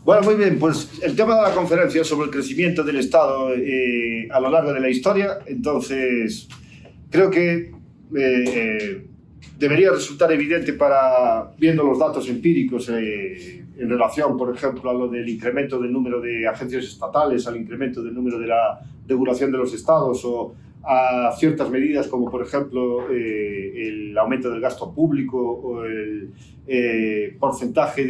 Bueno, muy bien, pues el tema de la conferencia es sobre el crecimiento del Estado a lo largo de la historia. Entonces, creo que debería resultar evidente viendo los datos empíricos en relación, por ejemplo, a lo del incremento del número de agencias estatales, al incremento del número de la regulación de los estados o a ciertas medidas como, por ejemplo, el aumento del gasto público o el porcentaje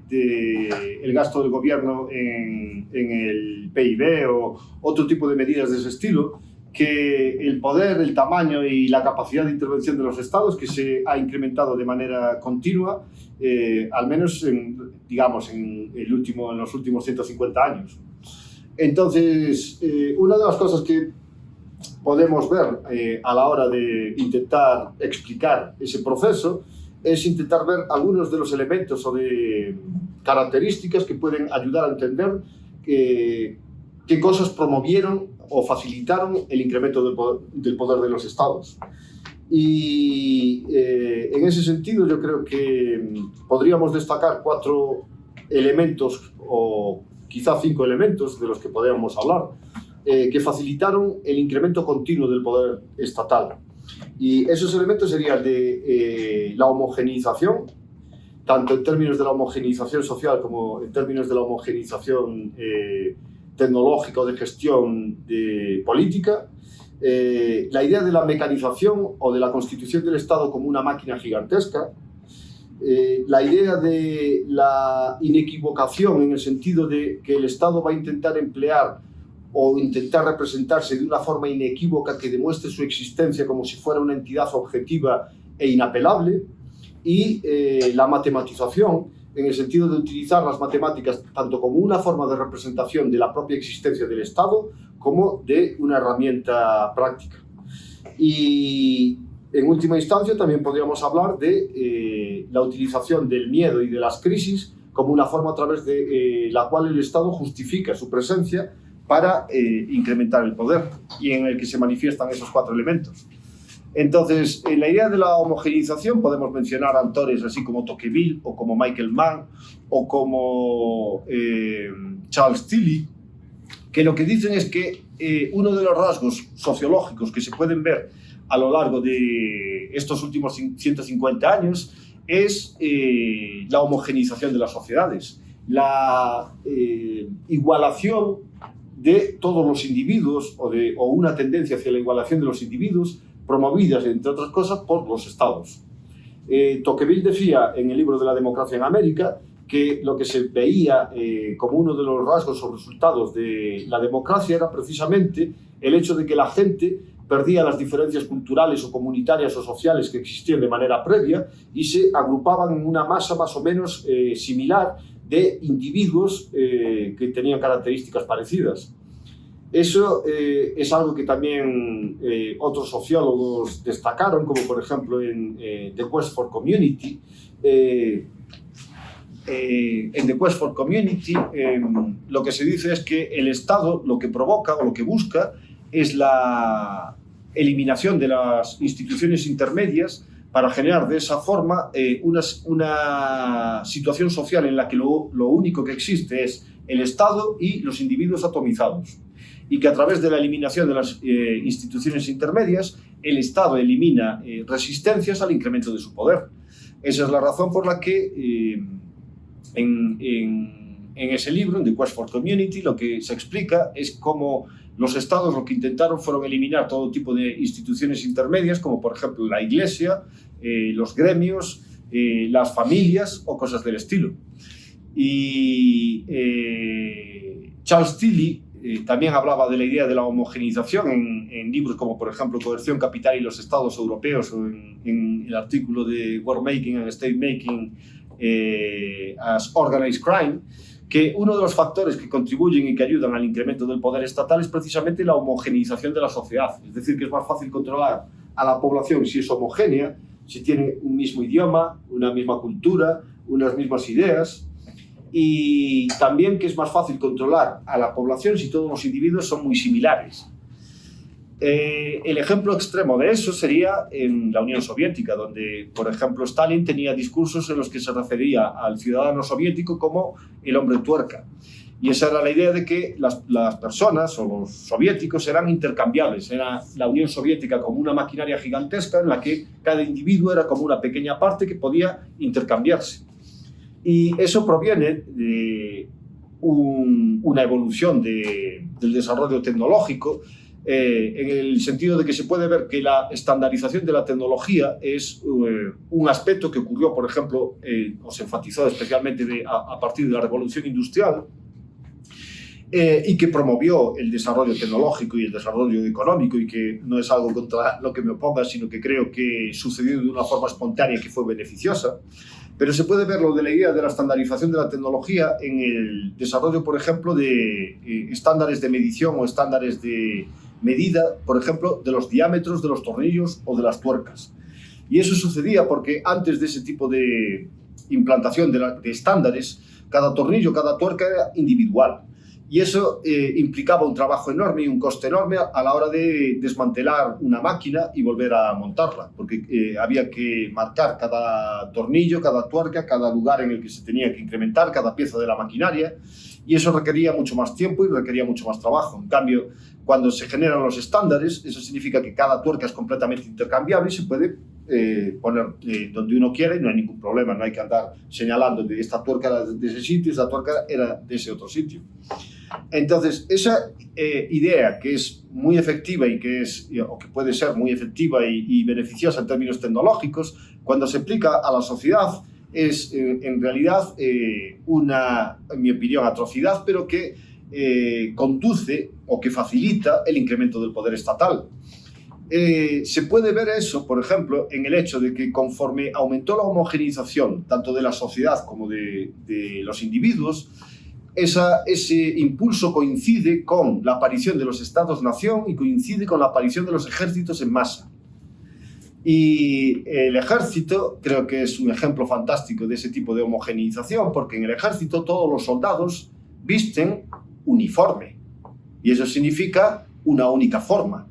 del gasto del gobierno en el PIB o otro tipo de medidas de ese estilo, que el poder, el tamaño y la capacidad de intervención de los estados, que se ha incrementado de manera continua, al menos en los últimos 150 años. Entonces, una de las cosas que podemos ver a la hora de intentar explicar ese proceso es intentar ver algunos de los elementos o de características que pueden ayudar a entender qué cosas promovieron o facilitaron el incremento del poder de los estados. Y en ese sentido yo creo que podríamos destacar 4 elementos o quizá 5 elementos de los que podríamos hablar que facilitaron el incremento continuo del poder estatal. Y esos elementos serían de la homogeneización, tanto en términos de la homogeneización social como en términos de la homogeneización tecnológica o de gestión de política, la idea de la mecanización o de la constitución del Estado como una máquina gigantesca, la idea de la inequivocación en el sentido de que el Estado va a intentar emplear o intentar representarse de una forma inequívoca que demuestre su existencia como si fuera una entidad objetiva e inapelable, y la matematización en el sentido de utilizar las matemáticas tanto como una forma de representación de la propia existencia del Estado como de una herramienta práctica. Y en última instancia también podríamos hablar de la utilización del miedo y de las crisis como una forma a través de la cual el Estado justifica su presencia para incrementar el poder, y en el que se manifiestan esos 4 elementos. Entonces, en la idea de la homogeneización podemos mencionar autores así como Tocqueville o como Michael Mann o como Charles Tilly, que lo que dicen es que uno de los rasgos sociológicos que se pueden ver a lo largo de estos últimos 150 años es la homogeneización de las sociedades, la igualación de todos los individuos o una tendencia hacia la igualación de los individuos promovidas, entre otras cosas, por los estados. Tocqueville decía en el libro de la democracia en América que lo que se veía como uno de los rasgos o resultados de la democracia era precisamente el hecho de que la gente perdía las diferencias culturales o comunitarias o sociales que existían de manera previa y se agrupaban en una masa más o menos similar de individuos que tenían características parecidas. Eso es algo que también otros sociólogos destacaron, como por ejemplo en The Quest for Community. En The Quest for Community lo que se dice es que el Estado lo que provoca o lo que busca es la eliminación de las instituciones intermedias para generar de esa forma una situación social en la que lo único que existe es el Estado y los individuos atomizados, y que a través de la eliminación de las instituciones intermedias el Estado elimina resistencias al incremento de su poder. Esa es la razón por la que en ese libro, en The Quest for Community, lo que se explica es cómo los estados lo que intentaron fueron eliminar todo tipo de instituciones intermedias, como por ejemplo la iglesia, los gremios, las familias o cosas del estilo. Y Charles Tilly también hablaba de la idea de la homogeneización en libros como por ejemplo Coerción, Capital y los Estados Europeos, o en el artículo de War Making and State Making as Organized Crime, que uno de los factores que contribuyen y que ayudan al incremento del poder estatal es precisamente la homogeneización de la sociedad. Es decir, que es más fácil controlar a la población si es homogénea, si tiene un mismo idioma, una misma cultura, unas mismas ideas, y también que es más fácil controlar a la población si todos los individuos son muy similares. El ejemplo extremo de eso sería en la Unión Soviética, donde, por ejemplo, Stalin tenía discursos en los que se refería al ciudadano soviético como el hombre tuerca. Y esa era la idea de que las personas o los soviéticos eran intercambiables. Era la Unión Soviética como una maquinaria gigantesca en la que cada individuo era como una pequeña parte que podía intercambiarse. Y eso proviene de una evolución del desarrollo tecnológico, en el sentido de que se puede ver que la estandarización de la tecnología es un aspecto que ocurrió, por ejemplo, o se enfatizó especialmente a partir de la Revolución Industrial, y que promovió el desarrollo tecnológico y el desarrollo económico, y que no es algo contra lo que me oponga, sino que creo que sucedió de una forma espontánea que fue beneficiosa. Pero se puede ver lo de la idea de la estandarización de la tecnología en el desarrollo, por ejemplo, de estándares de medición o estándares de medida, por ejemplo, de los diámetros de los tornillos o de las tuercas. Y eso sucedía porque antes de ese tipo de implantación de estándares, cada tornillo, cada tuerca era individual. Y eso implicaba un trabajo enorme y un coste enorme a la hora de desmantelar una máquina y volver a montarla, porque había que marcar cada tornillo, cada tuerca, cada lugar en el que se tenía que incrementar, cada pieza de la maquinaria, y eso requería mucho más tiempo y requería mucho más trabajo. En cambio, cuando se generan los estándares, eso significa que cada tuerca es completamente intercambiable y se puede poner donde uno quiere y no hay ningún problema, no hay que andar señalando de esta tuerca era de ese sitio, esta tuerca era de ese otro sitio. Entonces, esa idea que es muy efectiva y que puede ser muy efectiva y beneficiosa en términos tecnológicos, cuando se aplica a la sociedad, es en realidad una, en mi opinión, atrocidad, pero que conduce o que facilita el incremento del poder estatal. Se puede ver eso, por ejemplo, en el hecho de que conforme aumentó la homogeneización tanto de la sociedad como de los individuos, ese impulso coincide con la aparición de los estados-nación y coincide con la aparición de los ejércitos en masa. Y el ejército creo que es un ejemplo fantástico de ese tipo de homogeneización, porque en el ejército todos los soldados visten uniforme, y eso significa una única forma.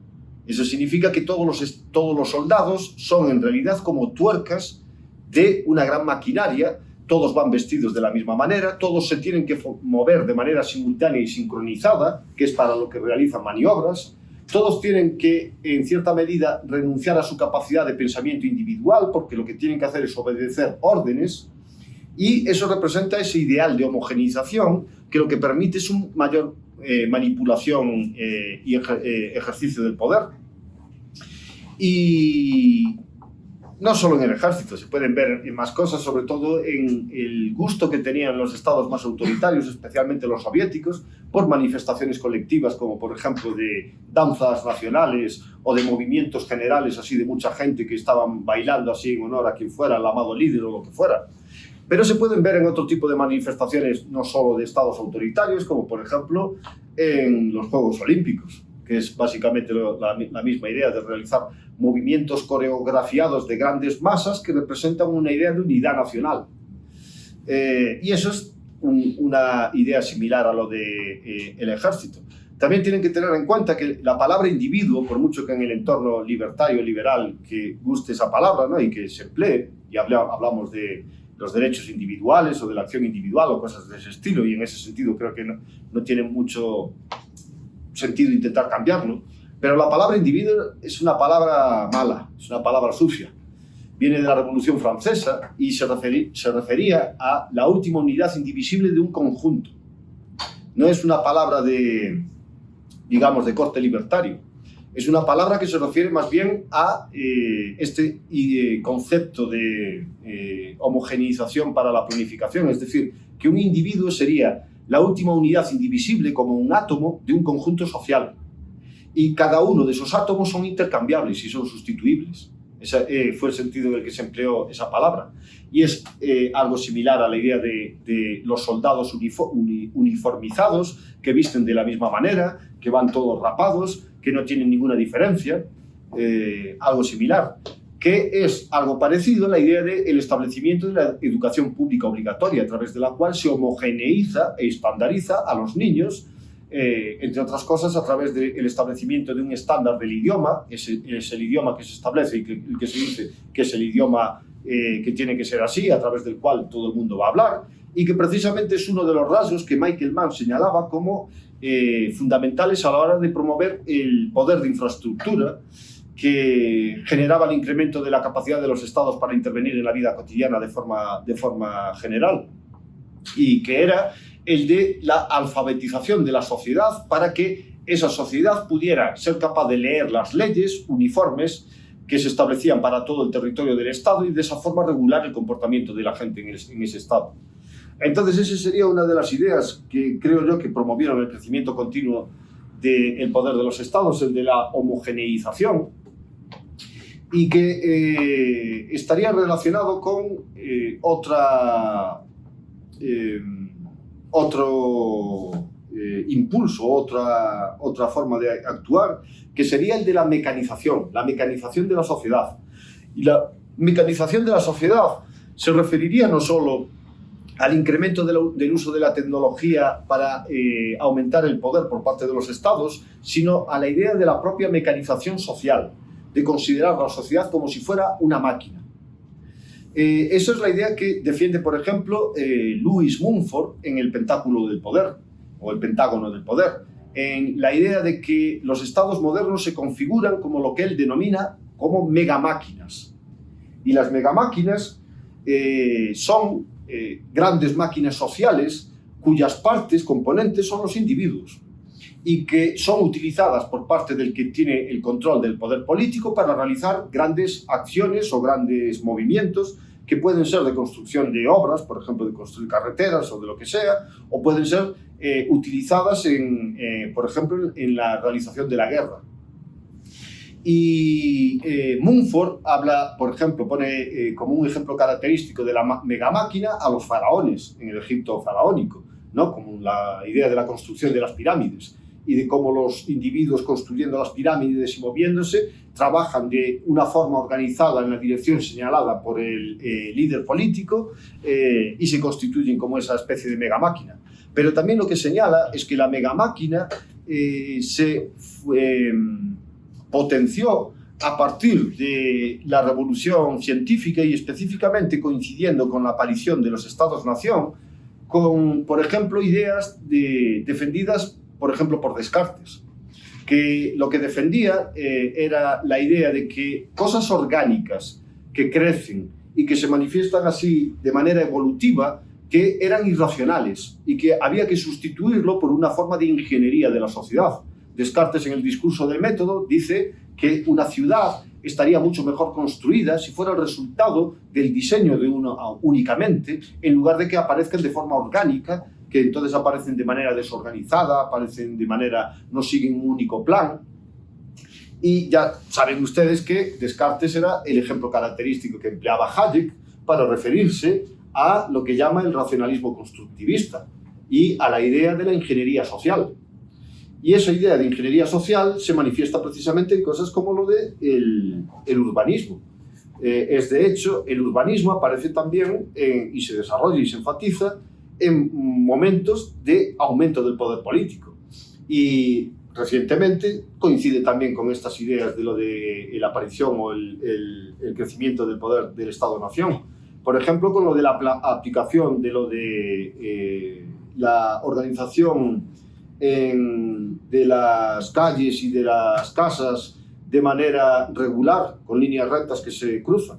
Eso significa que todos los soldados son en realidad como tuercas de una gran maquinaria. Todos van vestidos de la misma manera, todos se tienen que mover de manera simultánea y sincronizada, que es para lo que realizan maniobras. Todos tienen que, en cierta medida, renunciar a su capacidad de pensamiento individual, porque lo que tienen que hacer es obedecer órdenes, y eso representa ese ideal de homogeneización que lo que permite es una mayor manipulación y ejercicio del poder. Y no solo en el ejército, se pueden ver en más cosas, sobre todo en el gusto que tenían los estados más autoritarios, especialmente los soviéticos, por manifestaciones colectivas, como por ejemplo de danzas nacionales o de movimientos generales, así de mucha gente que estaban bailando así en honor a quien fuera, el amado líder o lo que fuera. Pero se pueden ver en otro tipo de manifestaciones, no solo de estados autoritarios, como por ejemplo en los Juegos Olímpicos, que es básicamente la misma idea de realizar movimientos coreografiados de grandes masas que representan una idea de unidad nacional. Y eso es una idea similar a lo del ejército. También tienen que tener en cuenta que la palabra individuo, por mucho que en el entorno libertario, liberal, que guste esa palabra, ¿no?, y que se emplee, y hablamos de los derechos individuales o de la acción individual o cosas de ese estilo, y en ese sentido creo que no tiene mucho sentido intentar cambiarlo, pero la palabra individuo es una palabra mala, es una palabra sucia. Viene de la Revolución Francesa y se refería a la última unidad indivisible de un conjunto. No es una palabra digamos, de corte libertario. Es una palabra que se refiere más bien a este concepto de homogeneización para la planificación, es decir, que un individuo sería la última unidad indivisible como un átomo de un conjunto social. Y cada uno de esos átomos son intercambiables y son sustituibles. Ese fue el sentido en el que se empleó esa palabra. Y es algo similar a la idea de los soldados uniformizados, que visten de la misma manera, que van todos rapados, que no tienen ninguna diferencia. Algo similar, que es algo parecido a la idea del establecimiento de la educación pública obligatoria, a través de la cual se homogeneiza e estandariza a los niños entre otras cosas, a través del establecimiento de un estándar del idioma. Es el idioma que se establece y el que se dice que es el idioma que tiene que ser así, a través del cual todo el mundo va a hablar, y que precisamente es uno de los rasgos que Michael Mann señalaba como fundamentales a la hora de promover el poder de infraestructura que generaba el incremento de la capacidad de los estados para intervenir en la vida cotidiana de forma general, y que era el de la alfabetización de la sociedad para que esa sociedad pudiera ser capaz de leer las leyes uniformes que se establecían para todo el territorio del Estado y de esa forma regular el comportamiento de la gente en ese Estado. Entonces, esa sería una de las ideas que creo yo que promovieron el crecimiento continuo del poder de los Estados, el de la homogeneización, y que estaría relacionado con otro impulso, otra forma de actuar, que sería el de la mecanización de la sociedad. Y la mecanización de la sociedad se referiría no solo al incremento del uso de la tecnología para aumentar el poder por parte de los estados, sino a la idea de la propia mecanización social, de considerar la sociedad como si fuera una máquina. Esa es la idea que defiende, por ejemplo, Lewis Mumford en El Pentáculo del Poder, o El Pentágono del Poder, en la idea de que los estados modernos se configuran como lo que él denomina como megamáquinas. Y las megamáquinas son grandes máquinas sociales cuyas partes, componentes, son los individuos, y que son utilizadas por parte del que tiene el control del poder político para realizar grandes acciones o grandes movimientos que pueden ser de construcción de obras, por ejemplo, de construir carreteras o de lo que sea, o pueden ser utilizadas, por ejemplo, en la realización de la guerra. Y Mumford habla, por ejemplo, pone como un ejemplo característico de la megamáquina a los faraones en el Egipto faraónico, ¿no? Como la idea de la construcción de las pirámides y de cómo los individuos construyendo las pirámides y moviéndose trabajan de una forma organizada en la dirección señalada por el líder político y se constituyen como esa especie de megamáquina. Pero también lo que señala es que la megamáquina se potenció a partir de la revolución científica y específicamente coincidiendo con la aparición de los estados-nación, con, por ejemplo, ideas defendidas, por ejemplo, por Descartes, que lo que defendía era la idea de que cosas orgánicas que crecen y que se manifiestan así de manera evolutiva, que eran irracionales y que había que sustituirlo por una forma de ingeniería de la sociedad. Descartes, en el discurso del método, dice que una ciudad estaría mucho mejor construida si fuera el resultado del diseño de uno únicamente, en lugar de que aparezcan de forma orgánica, que entonces aparecen de manera desorganizada, aparecen de manera, no siguen un único plan. Y ya saben ustedes que Descartes era el ejemplo característico que empleaba Hayek para referirse a lo que llama el racionalismo constructivista y a la idea de la ingeniería social. Y esa idea de ingeniería social se manifiesta precisamente en cosas como lo de el urbanismo. De hecho, el urbanismo aparece también y se desarrolla y se enfatiza en momentos de aumento del poder político. Y recientemente coincide también con estas ideas de lo de la aparición o el crecimiento del poder del Estado-Nación. Por ejemplo, con lo de la aplicación de lo de la organización de las calles y de las casas de manera regular, con líneas rectas que se cruzan,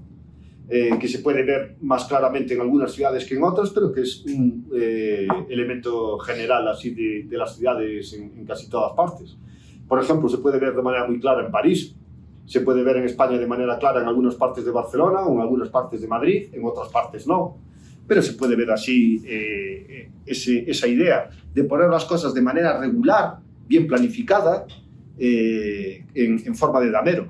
que se puede ver más claramente en algunas ciudades que en otras, pero que es un elemento general así de las ciudades en casi todas partes. Por ejemplo, se puede ver de manera muy clara en París, se puede ver en España de manera clara en algunas partes de Barcelona o en algunas partes de Madrid, en otras partes no. Pero se puede ver así esa idea de poner las cosas de manera regular, bien planificada, en forma de damero.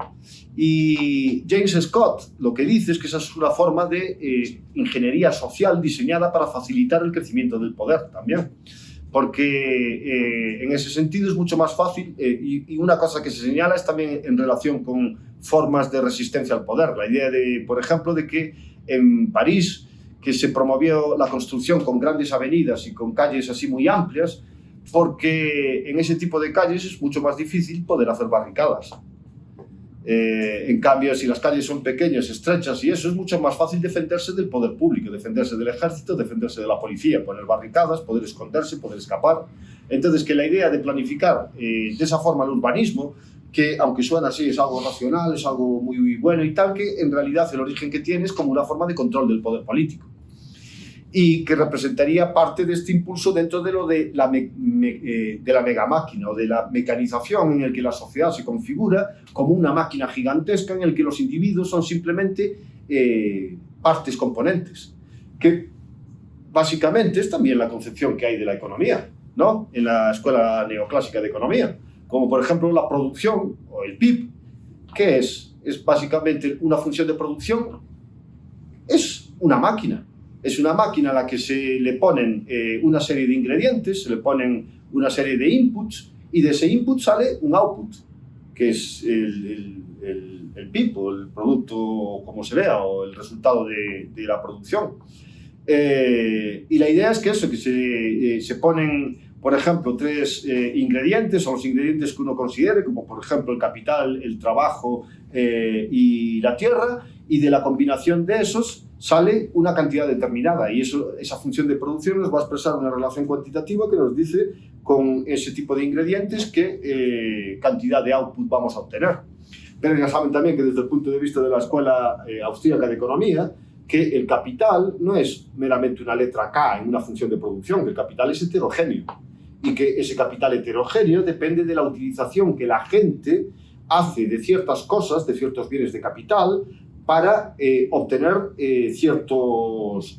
Y James Scott lo que dice es que esa es una forma de ingeniería social diseñada para facilitar el crecimiento del poder también. Porque en ese sentido es mucho más fácil, y una cosa que se señala es también en relación con formas de resistencia al poder. La idea de, por ejemplo, de que en París, que se promovió la construcción con grandes avenidas y con calles así muy amplias, porque en ese tipo de calles es mucho más difícil poder hacer barricadas. En cambio, si las calles son pequeñas, estrechas y eso, es mucho más fácil defenderse del poder público, defenderse del ejército, defenderse de la policía, poner barricadas, poder esconderse, poder escapar. Entonces, que la idea de planificar de esa forma el urbanismo, que aunque suena así, es algo racional, es algo muy bueno y tal, que en realidad el origen que tiene es como una forma de control del poder político. Y que representaría parte de este impulso dentro de lo de la megamáquina o de la mecanización, en el que la sociedad se configura como una máquina gigantesca en el que los individuos son simplemente partes componentes, que básicamente es también la concepción que hay de la economía, ¿no? En la escuela neoclásica de economía, como por ejemplo la producción o el PIB, que es básicamente una función de producción, es una máquina. Es una máquina a la que se le ponen una serie de ingredientes, se le ponen una serie de inputs, y de ese input sale un output, que es el PIB, o el producto como se vea, o el resultado de la producción. Y la idea es que eso, que se ponen, por ejemplo, 3 ingredientes, o los ingredientes que uno considere, como por ejemplo el capital, el trabajo y la tierra, y de la combinación de esos sale una cantidad determinada, y esa función de producción nos va a expresar una relación cuantitativa que nos dice con ese tipo de ingredientes qué cantidad de output vamos a obtener. Pero ya saben también que desde el punto de vista de la Escuela Austríaca de Economía, que el capital no es meramente una letra K en una función de producción, que el capital es heterogéneo, y que ese capital heterogéneo depende de la utilización que la gente hace de ciertas cosas, de ciertos bienes de capital, para obtener ciertos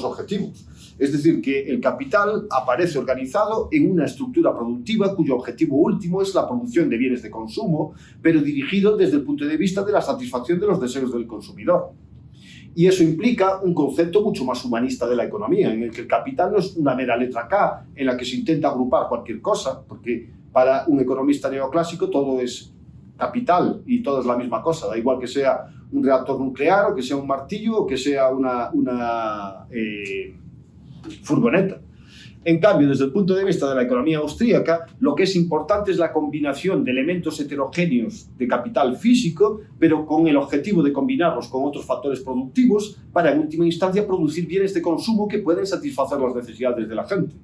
objetivos. Es decir, que el capital aparece organizado en una estructura productiva cuyo objetivo último es la producción de bienes de consumo, pero dirigido desde el punto de vista de la satisfacción de los deseos del consumidor. Y eso implica un concepto mucho más humanista de la economía, en el que el capital no es una mera letra K en la que se intenta agrupar cualquier cosa, porque para un economista neoclásico todo es capital y todo es la misma cosa, da igual que sea un reactor nuclear o que sea un martillo o que sea una furgoneta. En cambio, desde el punto de vista de la economía austríaca, lo que es importante es la combinación de elementos heterogéneos de capital físico, pero con el objetivo de combinarlos con otros factores productivos para, en última instancia, producir bienes de consumo que pueden satisfacer las necesidades de la gente.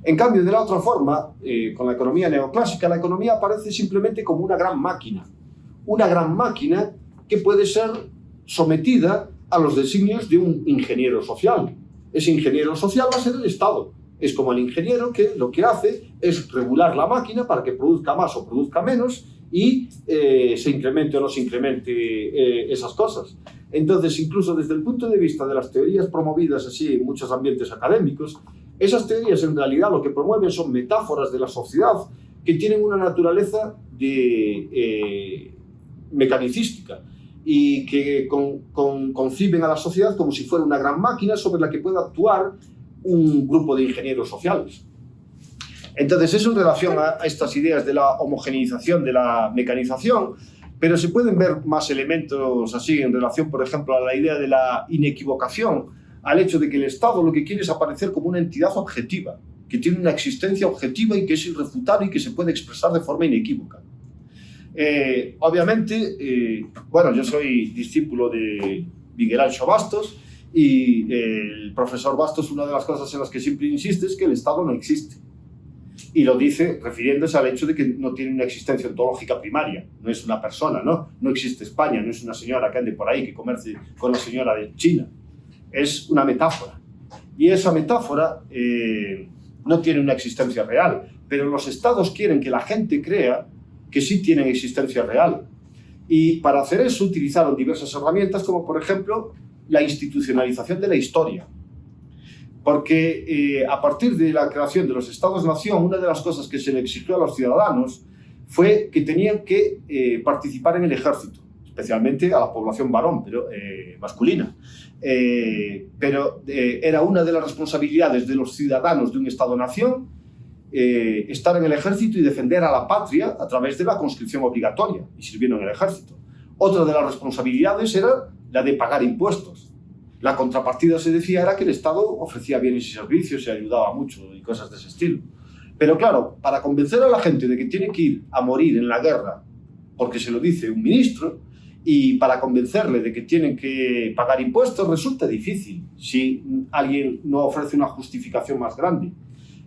En cambio, de la otra forma, con la economía neoclásica, la economía aparece simplemente como una gran máquina que puede ser sometida a los designios de un ingeniero social. Ese ingeniero social va a ser el Estado. Es como el ingeniero que lo que hace es regular la máquina para que produzca más o produzca menos y se incremente o no se incremente esas cosas. Entonces, incluso desde el punto de vista de las teorías promovidas así en muchos ambientes académicos, esas teorías en realidad lo que promueven son metáforas de la sociedad que tienen una naturaleza mecanicística y que conciben a la sociedad como si fuera una gran máquina sobre la que pueda actuar un grupo de ingenieros sociales. Entonces, eso en relación a estas ideas de la homogeneización, de la mecanización, pero se pueden ver más elementos así en relación, por ejemplo, a la idea de la inequivocación, al hecho de que el Estado lo que quiere es aparecer como una entidad objetiva, que tiene una existencia objetiva y que es irrefutable y que se puede expresar de forma inequívoca. Obviamente, bueno, yo soy discípulo de Miguel Anxo Bastos y el profesor Bastos, una de las cosas en las que siempre insiste es que el Estado no existe. Y lo dice refiriéndose al hecho de que no tiene una existencia ontológica primaria, no es una persona, no existe España, no es una señora que ande por ahí que comercie con la señora de China. Es una metáfora. Y esa metáfora no tiene una existencia real, pero los estados quieren que la gente crea que sí tienen existencia real. Y para hacer eso utilizaron diversas herramientas, como por ejemplo la institucionalización de la historia. Porque a partir de la creación de los estados-nación, una de las cosas que se le exigió a los ciudadanos fue que tenían que participar en el ejército, especialmente a la población varón, pero masculina. Pero era una de las responsabilidades de los ciudadanos de un Estado-nación estar en el ejército y defender a la patria a través de la conscripción obligatoria, y sirvieron en el ejército. Otra de las responsabilidades era la de pagar impuestos. La contrapartida, se decía, era que el Estado ofrecía bienes y servicios y ayudaba mucho y cosas de ese estilo. Pero claro, para convencer a la gente de que tiene que ir a morir en la guerra porque se lo dice un ministro, y para convencerle de que tienen que pagar impuestos resulta difícil si alguien no ofrece una justificación más grande.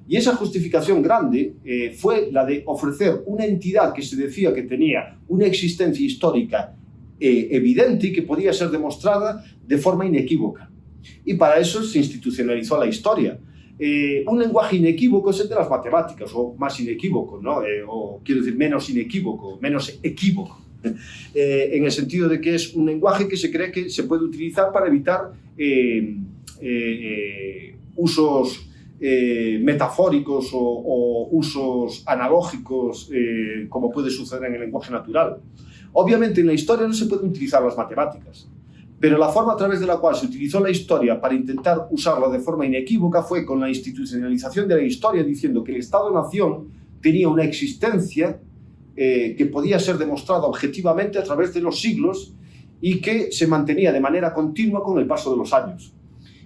Y esa justificación grande fue la de ofrecer una entidad que se decía que tenía una existencia histórica evidente y que podía ser demostrada de forma inequívoca. Y para eso se institucionalizó la historia. Un lenguaje inequívoco es el de las matemáticas, o más inequívoco, ¿no? O quiero decir menos inequívoco, menos equívoco. En el sentido de que es un lenguaje que se cree que se puede utilizar para evitar usos metafóricos o usos analógicos, como puede suceder en el lenguaje natural. Obviamente en la historia no se pueden utilizar las matemáticas, pero la forma a través de la cual se utilizó la historia para intentar usarla de forma inequívoca fue con la institucionalización de la historia, diciendo que el Estado-Nación tenía una existencia que podía ser demostrada objetivamente a través de los siglos y que se mantenía de manera continua con el paso de los años,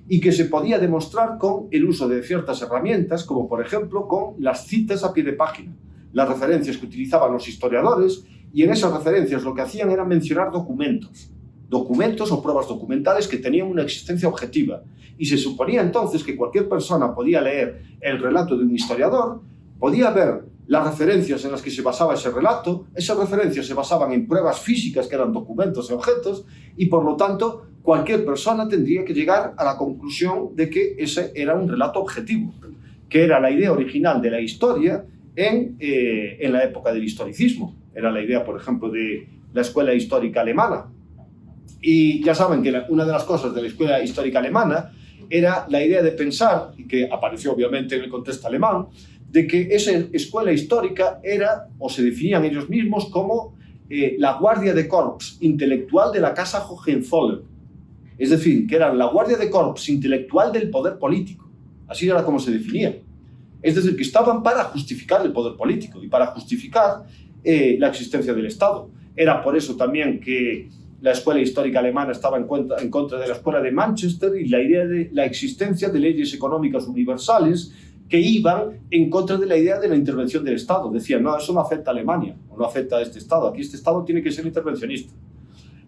y que se podía demostrar con el uso de ciertas herramientas, como por ejemplo con las citas a pie de página, las referencias que utilizaban los historiadores, y en esas referencias lo que hacían era mencionar documentos o pruebas documentales que tenían una existencia objetiva, y se suponía entonces que cualquier persona podía leer el relato de un historiador, podía ver las referencias en las que se basaba ese relato, esas referencias se basaban en pruebas físicas que eran documentos y objetos, y por lo tanto cualquier persona tendría que llegar a la conclusión de que ese era un relato objetivo, que era la idea original de la historia en la época del historicismo. Era la idea, por ejemplo, de la escuela histórica alemana. Y ya saben que una de las cosas de la escuela histórica alemana era la idea de pensar, y que apareció obviamente en el contexto alemán, de que esa escuela histórica era, o se definían ellos mismos como la guardia de corps intelectual de la Casa Hohenzollern. Es decir, que eran la guardia de corps intelectual del poder político. Así era como se definía. Es decir, que estaban para justificar el poder político y para justificar la existencia del Estado. Era por eso también que la escuela histórica alemana estaba en contra de la escuela de Manchester y la idea de la existencia de leyes económicas universales que iban en contra de la idea de la intervención del Estado. Decían, no, eso no afecta a Alemania, o no afecta a este Estado, aquí este Estado tiene que ser intervencionista.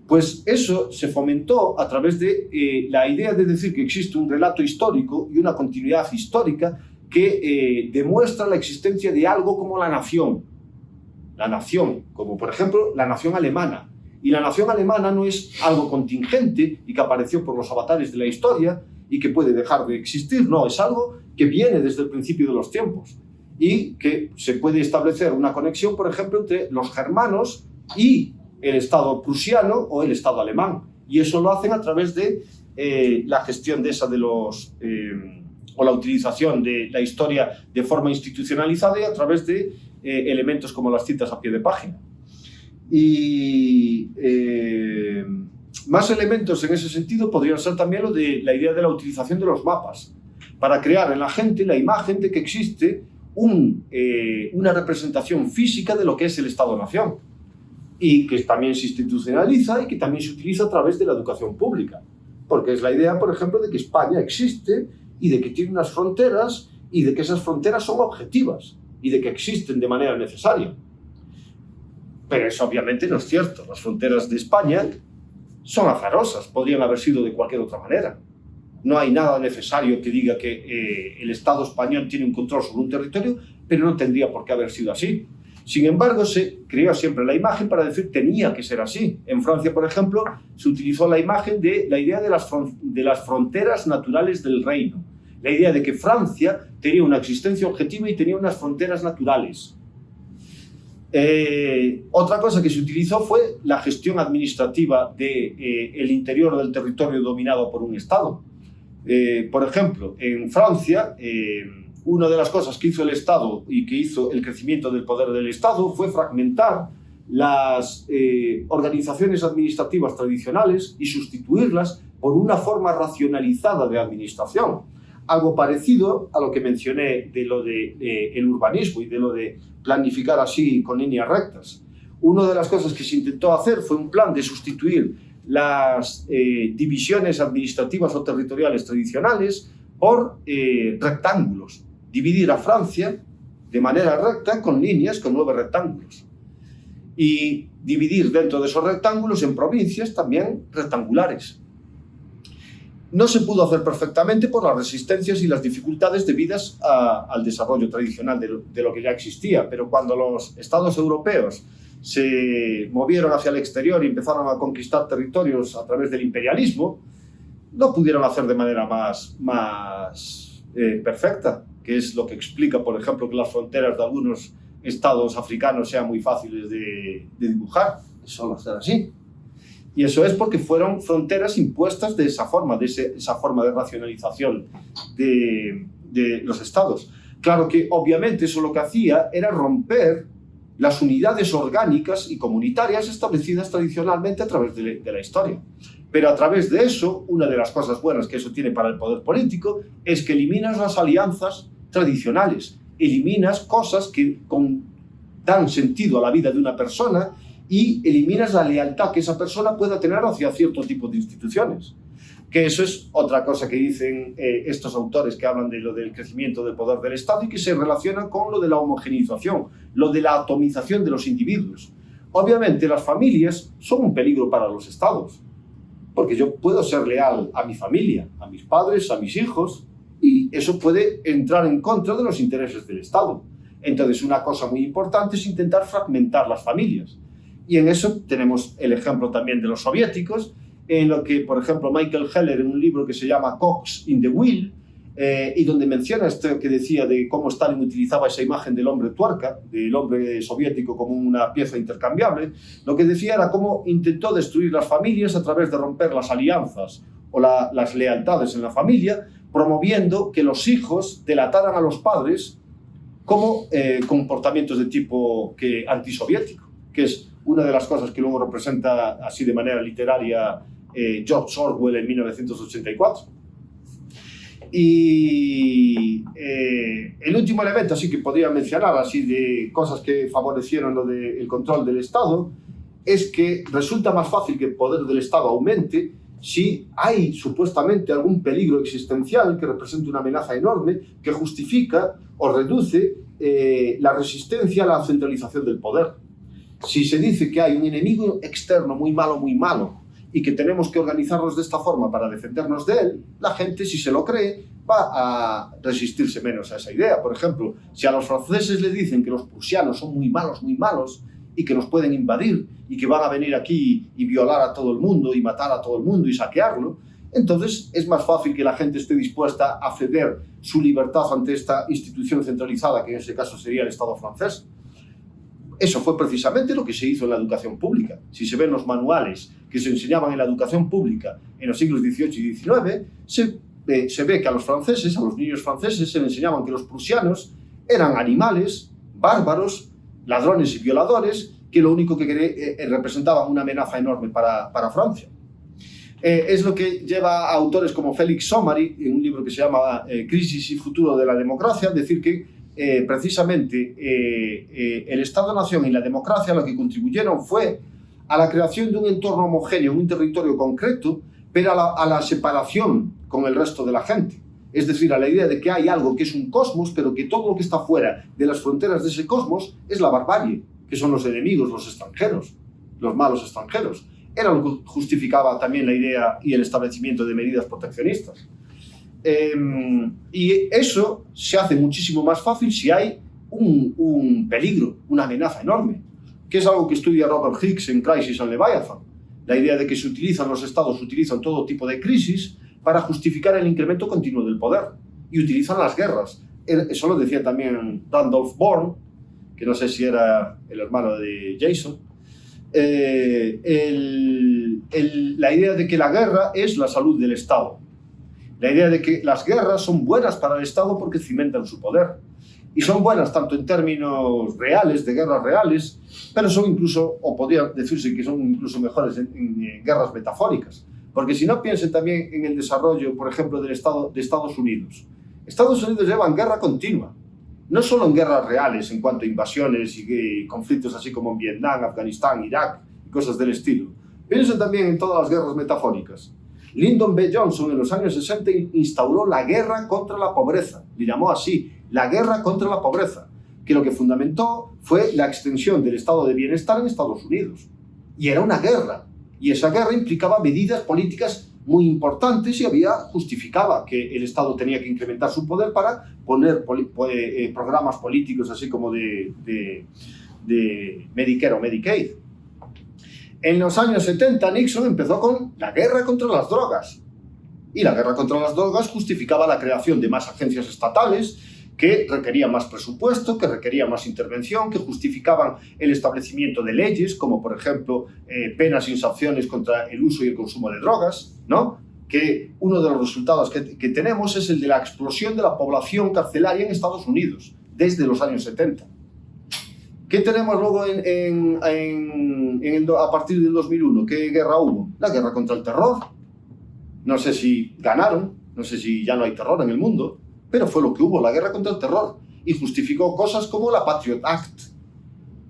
Pues eso se fomentó a través de la idea de decir que existe un relato histórico y una continuidad histórica que demuestra la existencia de algo como la nación. La nación, como por ejemplo la nación alemana. Y la nación alemana no es algo contingente y que apareció por los avatares de la historia y que puede dejar de existir, no, es algo que viene desde el principio de los tiempos y que se puede establecer una conexión, por ejemplo, entre los germanos y el Estado prusiano o el Estado alemán. Y eso lo hacen a través de la gestión de esa de los... o la utilización de la historia de forma institucionalizada y a través de elementos como las citas a pie de página. Y más elementos en ese sentido podrían ser también lo de la idea de la utilización de los mapas para crear en la gente la imagen de que existe una representación física de lo que es el Estado-Nación y que también se institucionaliza y que también se utiliza a través de la educación pública, porque es la idea, por ejemplo, de que España existe y de que tiene unas fronteras y de que esas fronteras son objetivas y de que existen de manera necesaria. Pero eso obviamente no es cierto. Las fronteras de España son azarosas, podrían haber sido de cualquier otra manera. No hay nada necesario que diga que el Estado español tiene un control sobre un territorio, pero no tendría por qué haber sido así. Sin embargo, se creó siempre la imagen para decir que tenía que ser así. En Francia, por ejemplo, se utilizó la imagen de la idea de las fronteras naturales del reino. La idea de que Francia tenía una existencia objetiva y tenía unas fronteras naturales. Otra cosa que se utilizó fue la gestión administrativa del interior del territorio dominado por un Estado. Por ejemplo, en Francia, una de las cosas que hizo el Estado y que hizo el crecimiento del poder del Estado fue fragmentar las organizaciones administrativas tradicionales y sustituirlas por una forma racionalizada de administración. Algo parecido a lo que mencioné de lo del urbanismo y de lo de planificar así con líneas rectas. Una de las cosas que se intentó hacer fue un plan de sustituir las divisiones administrativas o territoriales tradicionales por rectángulos. Dividir a Francia de manera recta con líneas, con 9 rectángulos. Y dividir dentro de esos rectángulos en provincias también rectangulares. No se pudo hacer perfectamente por las resistencias y las dificultades debidas al desarrollo tradicional de lo que ya existía, pero cuando los estados europeos se movieron hacia el exterior y empezaron a conquistar territorios a través del imperialismo, no pudieron hacer de manera más perfecta, que es lo que explica, por ejemplo, que las fronteras de algunos estados africanos sean muy fáciles de dibujar, solo hacer así. Y eso es porque fueron fronteras impuestas de esa forma de racionalización de los estados. Claro que obviamente eso lo que hacía era romper las unidades orgánicas y comunitarias establecidas tradicionalmente a través de la historia. Pero a través de eso, una de las cosas buenas que eso tiene para el poder político es que eliminas las alianzas tradicionales, eliminas cosas que dan sentido a la vida de una persona y eliminas la lealtad que esa persona pueda tener hacia cierto tipo de instituciones. Que eso es otra cosa que dicen estos autores que hablan de lo del crecimiento del poder del Estado y que se relaciona con lo de la homogeneización, lo de la atomización de los individuos. Obviamente las familias son un peligro para los estados, porque yo puedo ser leal a mi familia, a mis padres, a mis hijos, y eso puede entrar en contra de los intereses del Estado. Entonces una cosa muy importante es intentar fragmentar las familias. Y en eso tenemos el ejemplo también de los soviéticos, en lo que, por ejemplo, Michael Heller, en un libro que se llama Cogs in the Wheel, y donde menciona esto que decía de cómo Stalin utilizaba esa imagen del hombre tuerca, del hombre soviético como una pieza intercambiable, lo que decía era cómo intentó destruir las familias a través de romper las alianzas o las lealtades en la familia, promoviendo que los hijos delataran a los padres como comportamientos de tipo antisoviético, que es una de las cosas que luego representa así de manera literaria George Orwell en 1984. Y el último elemento así que podría mencionar, así de cosas que favorecieron lo del control del Estado, es que resulta más fácil que el poder del Estado aumente si hay supuestamente algún peligro existencial que representa una amenaza enorme que justifica o reduce la resistencia a la centralización del poder. Si se dice que hay un enemigo externo muy malo, y que tenemos que organizarnos de esta forma para defendernos de él, la gente, si se lo cree, va a resistirse menos a esa idea. Por ejemplo, si a los franceses les dicen que los prusianos son muy malos, y que nos pueden invadir, y que van a venir aquí y violar a todo el mundo, y matar a todo el mundo, y saquearlo, entonces es más fácil que la gente esté dispuesta a ceder su libertad ante esta institución centralizada, que en ese caso sería el Estado francés. Eso fue precisamente lo que se hizo en la educación pública. Si se ven los manuales que se enseñaban en la educación pública en los siglos XVIII y XIX, se ve que a los franceses, a los niños franceses, se les enseñaban que los prusianos eran animales, bárbaros, ladrones y violadores, que lo único que representaban una amenaza enorme para Francia. Es lo que lleva a autores como Félix Somary, en un libro que se llama Crisis y futuro de la democracia, a decir que precisamente el Estado-Nación y la democracia lo que contribuyeron fue a la creación de un entorno homogéneo, un territorio concreto, pero a la separación con el resto de la gente. Es decir, a la idea de que hay algo que es un cosmos, pero que todo lo que está fuera de las fronteras de ese cosmos es la barbarie, que son los enemigos, los extranjeros, los malos extranjeros. Era lo que justificaba también la idea y el establecimiento de medidas proteccionistas. Y eso se hace muchísimo más fácil si hay un peligro, una amenaza enorme, que es algo que estudia Robert Hicks en Crisis and Leviathan. La idea de que los estados utilizan todo tipo de crisis para justificar el incremento continuo del poder y utilizan las guerras. Eso lo decía también Randolph Bourne, que no sé si era el hermano de Jason. La idea de que la guerra es la salud del Estado. La idea de que las guerras son buenas para el Estado porque cimentan su poder. Y son buenas tanto en términos reales, de guerras reales, pero son incluso, o podría decirse que son incluso mejores en guerras metafóricas. Porque si no, piensen también en el desarrollo, por ejemplo, de Estados Unidos. Estados Unidos lleva en guerra continua. No solo en guerras reales, en cuanto a invasiones y conflictos así como en Vietnam, Afganistán, Irak y cosas del estilo. Piensen también en todas las guerras metafóricas. Lyndon B. Johnson en los años 60 instauró la guerra contra la pobreza, le llamó así, la guerra contra la pobreza, que lo que fundamentó fue la extensión del estado de bienestar en Estados Unidos. Y era una guerra, y esa guerra implicaba medidas políticas muy importantes y justificaba que el Estado tenía que incrementar su poder para poner programas políticos así como de Medicare o Medicaid. En los años 70 Nixon empezó con la guerra contra las drogas. Y la guerra contra las drogas justificaba la creación de más agencias estatales que requerían más presupuesto, que requerían más intervención, que justificaban el establecimiento de leyes, como por ejemplo penas y sanciones contra el uso y el consumo de drogas, ¿no? Que uno de los resultados que tenemos es el de la explosión de la población carcelaria en Estados Unidos, desde los años 70. ¿Qué tenemos luego a partir del 2001? ¿Qué guerra hubo? La guerra contra el terror. No sé si ganaron, no sé si ya no hay terror en el mundo, pero fue lo que hubo, la guerra contra el terror. Y justificó cosas como la Patriot Act,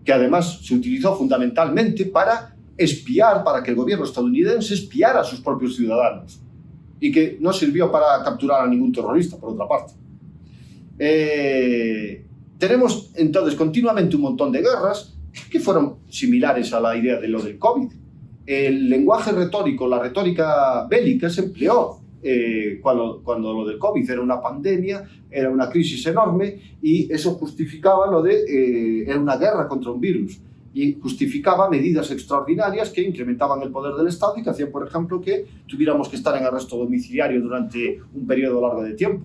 que además se utilizó fundamentalmente para espiar, para que el gobierno estadounidense espiara a sus propios ciudadanos. Y que no sirvió para capturar a ningún terrorista, por otra parte. Tenemos entonces continuamente un montón de guerras que fueron similares a la idea de lo del COVID. El lenguaje retórico, la retórica bélica se empleó cuando lo del COVID era una pandemia, era una crisis enorme y eso justificaba era una guerra contra un virus y justificaba medidas extraordinarias que incrementaban el poder del Estado y que hacían, por ejemplo, que tuviéramos que estar en arresto domiciliario durante un periodo largo de tiempo.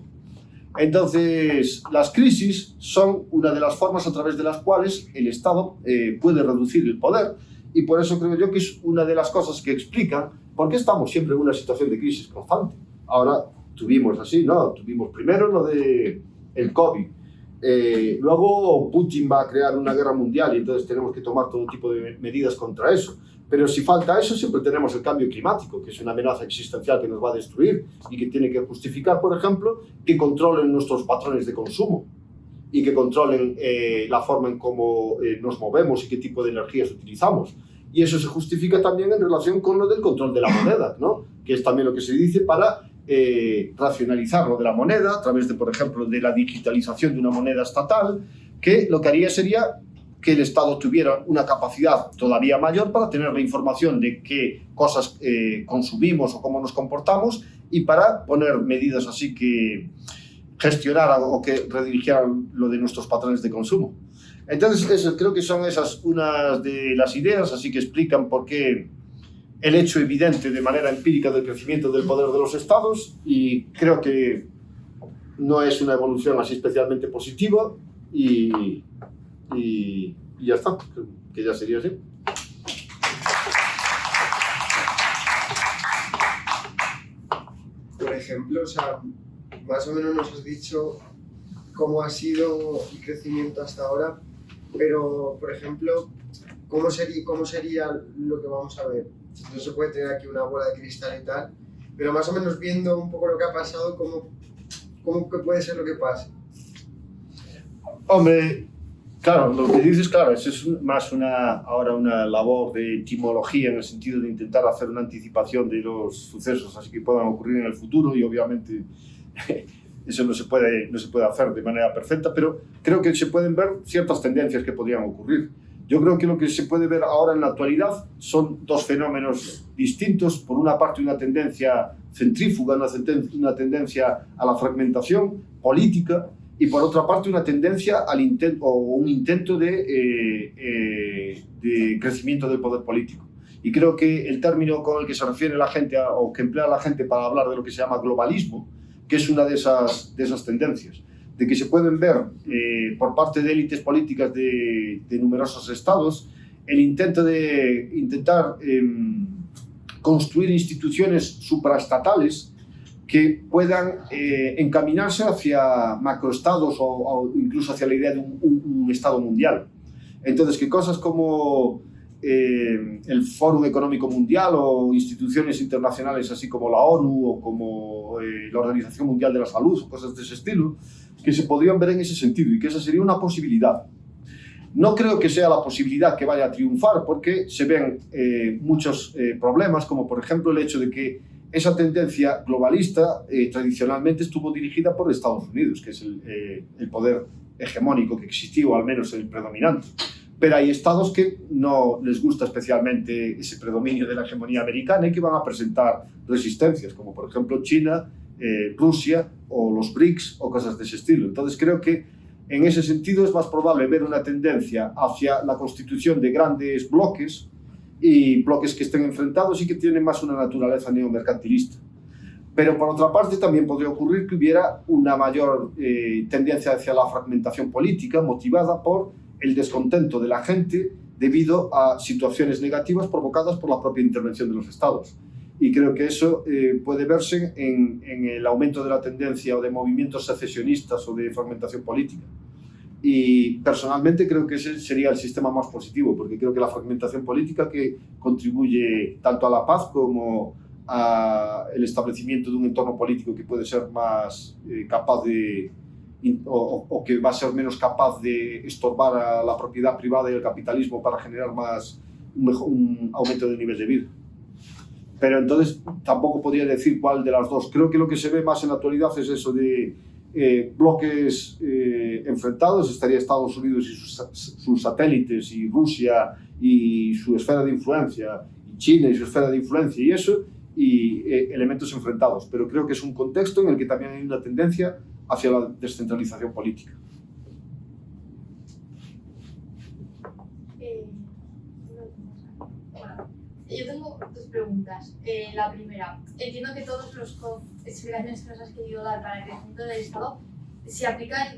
Entonces, las crisis son una de las formas a través de las cuales el Estado puede reducir el poder y por eso creo yo que es una de las cosas que explican por qué estamos siempre en una situación de crisis constante. Ahora tuvimos primero lo del COVID, luego Putin va a crear una guerra mundial y entonces tenemos que tomar todo tipo de medidas contra eso. Pero si falta eso, siempre tenemos el cambio climático, que es una amenaza existencial que nos va a destruir y que tiene que justificar, por ejemplo, que controlen nuestros patrones de consumo y que controlen la forma en cómo nos movemos y qué tipo de energías utilizamos. Y eso se justifica también en relación con lo del control de la moneda, ¿no? Que es también lo que se dice para racionalizar lo de la moneda a través de, por ejemplo, de la digitalización de una moneda estatal, que lo que haría sería que el Estado tuviera una capacidad todavía mayor para tener la información de qué cosas consumimos o cómo nos comportamos y para poner medidas así que gestionaran o que redirigieran lo de nuestros patrones de consumo. Entonces, creo que son esas unas de las ideas así que explican por qué el hecho evidente de manera empírica del crecimiento del poder de los Estados y creo que no es una evolución así especialmente positiva y ya está, que ya sería así. Por ejemplo, o sea, más o menos nos has dicho cómo ha sido el crecimiento hasta ahora, pero, por ejemplo, ¿cómo sería lo que vamos a ver? No se puede tener aquí una bola de cristal y tal, pero más o menos viendo un poco lo que ha pasado, ¿cómo que puede ser lo que pase? Hombre, claro, lo que dices, claro, eso es más ahora una labor de etimología en el sentido de intentar hacer una anticipación de los sucesos así que puedan ocurrir en el futuro y obviamente eso no se puede hacer de manera perfecta, pero creo que se pueden ver ciertas tendencias que podrían ocurrir. Yo creo que lo que se puede ver ahora en la actualidad son dos fenómenos distintos. Por una parte, una tendencia centrífuga, una tendencia a la fragmentación política, y por otra parte una tendencia un intento de crecimiento del poder político. Y creo que el término con el que se refiere la gente o que emplea la gente para hablar de lo que se llama globalismo, que es una de esas tendencias, de que se pueden ver por parte de élites políticas de numerosos estados el intento de construir instituciones supraestatales que puedan encaminarse hacia macroestados o incluso hacia la idea de un estado mundial. Entonces, que cosas como el Foro Económico Mundial o instituciones internacionales así como la ONU o como la Organización Mundial de la Salud o cosas de ese estilo, que se podrían ver en ese sentido y que esa sería una posibilidad. No creo que sea la posibilidad que vaya a triunfar, porque se ven muchos problemas, como por ejemplo el hecho de que esa tendencia globalista tradicionalmente estuvo dirigida por Estados Unidos, que es el poder hegemónico que existió, o al menos el predominante. Pero hay estados que no les gusta especialmente ese predominio de la hegemonía americana y que van a presentar resistencias, como por ejemplo China, Rusia o los BRICS o cosas de ese estilo. Entonces creo que en ese sentido es más probable ver una tendencia hacia la constitución de grandes bloques y bloques que estén enfrentados y que tienen más una naturaleza neomercantilista. Pero por otra parte también podría ocurrir que hubiera una mayor tendencia hacia la fragmentación política motivada por el descontento de la gente debido a situaciones negativas provocadas por la propia intervención de los estados. Y creo que eso puede verse en el aumento de la tendencia o de movimientos secesionistas o de fragmentación política. Y personalmente creo que ese sería el sistema más positivo, porque creo que la fragmentación política que contribuye tanto a la paz como al establecimiento de un entorno político que puede ser más capaz de, o que va a ser menos capaz de estorbar a la propiedad privada y el capitalismo para generar un aumento del nivel de vida. Pero entonces tampoco podría decir cuál de las dos. Creo que lo que se ve más en la actualidad es eso de bloques enfrentados. Estaría Estados Unidos y sus satélites, y Rusia y su esfera de influencia, y China y su esfera de influencia, y eso, y elementos enfrentados. Pero creo que es un contexto en el que también hay una tendencia hacia la descentralización política. Yo tengo dos preguntas. La primera, entiendo que todas las explicaciones que nos has querido dar para el crecimiento del Estado se aplican,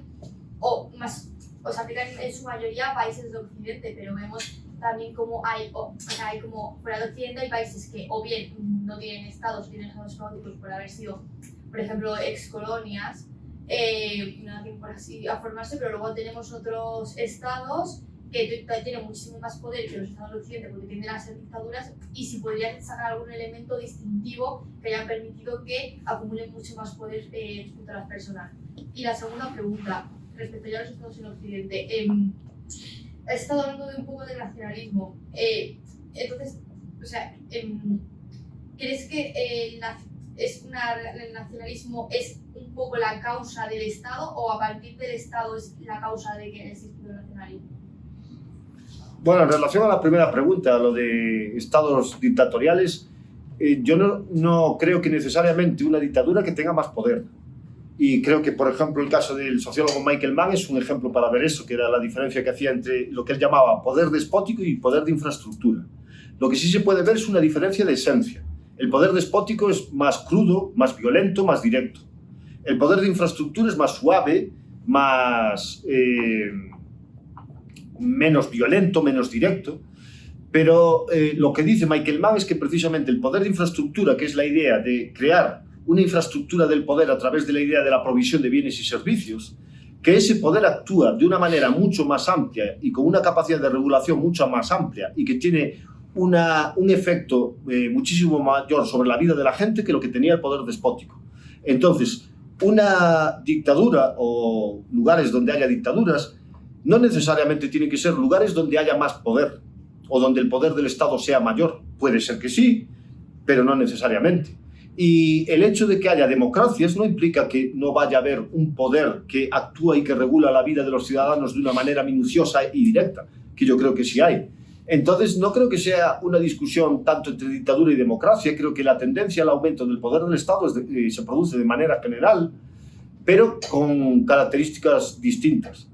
se aplican en su mayoría a países de Occidente, pero vemos también como hay como fuera de Occidente hay países que o bien no tienen estados, tienen estados caóticos por haber sido, por ejemplo, excolonias, no tienen por así a formarse, pero luego tenemos otros estados que tienen muchísimo más poder que los estados de Occidente porque tienden a ser dictaduras, y si podrían sacar algún elemento distintivo que haya permitido que acumulen mucho más poder respecto a las personas. Y la segunda pregunta, respecto ya a los estados en Occidente, has estado hablando de un poco de nacionalismo, entonces, ¿crees que el nacionalismo es un poco la causa del Estado, o a partir del Estado es la causa de que existe el nacionalismo? Bueno, en relación a la primera pregunta, lo de estados dictatoriales, yo no creo que necesariamente una dictadura que tenga más poder. Y creo que, por ejemplo, el caso del sociólogo Michael Mann es un ejemplo para ver eso, que era la diferencia que hacía entre lo que él llamaba poder despótico y poder de infraestructura. Lo que sí se puede ver es una diferencia de esencia. El poder despótico es más crudo, más violento, más directo. El poder de infraestructura es más suave, menos violento, menos directo. Pero lo que dice Michael Mann es que precisamente el poder de infraestructura, que es la idea de crear una infraestructura del poder a través de la idea de la provisión de bienes y servicios, que ese poder actúa de una manera mucho más amplia y con una capacidad de regulación mucho más amplia, y que tiene un efecto muchísimo mayor sobre la vida de la gente que lo que tenía el poder despótico. Entonces, una dictadura o lugares donde haya dictaduras no necesariamente tienen que ser lugares donde haya más poder o donde el poder del Estado sea mayor. Puede ser que sí, pero no necesariamente. Y el hecho de que haya democracias no implica que no vaya a haber un poder que actúa y que regula la vida de los ciudadanos de una manera minuciosa y directa, que yo creo que sí hay. Entonces, no creo que sea una discusión tanto entre dictadura y democracia. Creo que la tendencia al aumento del poder del Estado se produce de manera general, pero con características distintas.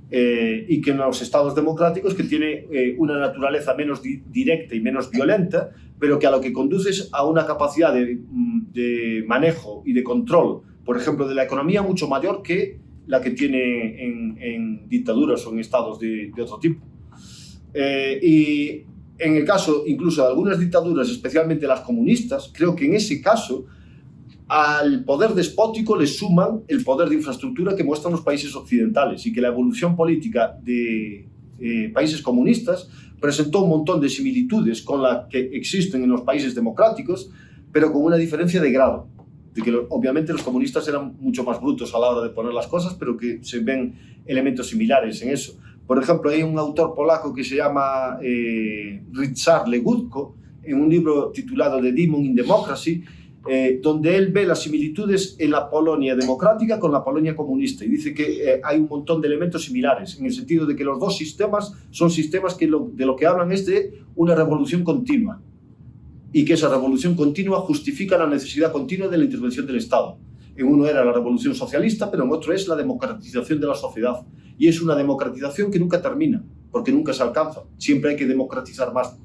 Y que en los estados democráticos, que tiene una naturaleza menos directa y menos violenta, pero que a lo que conduce es a una capacidad de manejo y de control, por ejemplo, de la economía mucho mayor que la que tiene en dictaduras o en estados de otro tipo. Y en el caso incluso de algunas dictaduras, especialmente las comunistas, creo que en ese caso al poder despótico le suman el poder de infraestructura que muestran los países occidentales, y que la evolución política de países comunistas presentó un montón de similitudes con la que existen en los países democráticos, pero con una diferencia de grado, de que obviamente los comunistas eran mucho más brutos a la hora de poner las cosas, pero que se ven elementos similares en eso. Por ejemplo, hay un autor polaco que se llama Ryszard Legutko, en un libro titulado The Demon in Democracy, donde él ve las similitudes en la Polonia democrática con la Polonia comunista y dice que hay un montón de elementos similares, en el sentido de que los dos sistemas son sistemas que de lo que hablan es de una revolución continua y que esa revolución continua justifica la necesidad continua de la intervención del Estado. En uno era la revolución socialista, pero en otro es la democratización de la sociedad. Y es una democratización que nunca termina, porque nunca se alcanza. Siempre hay que democratizar más.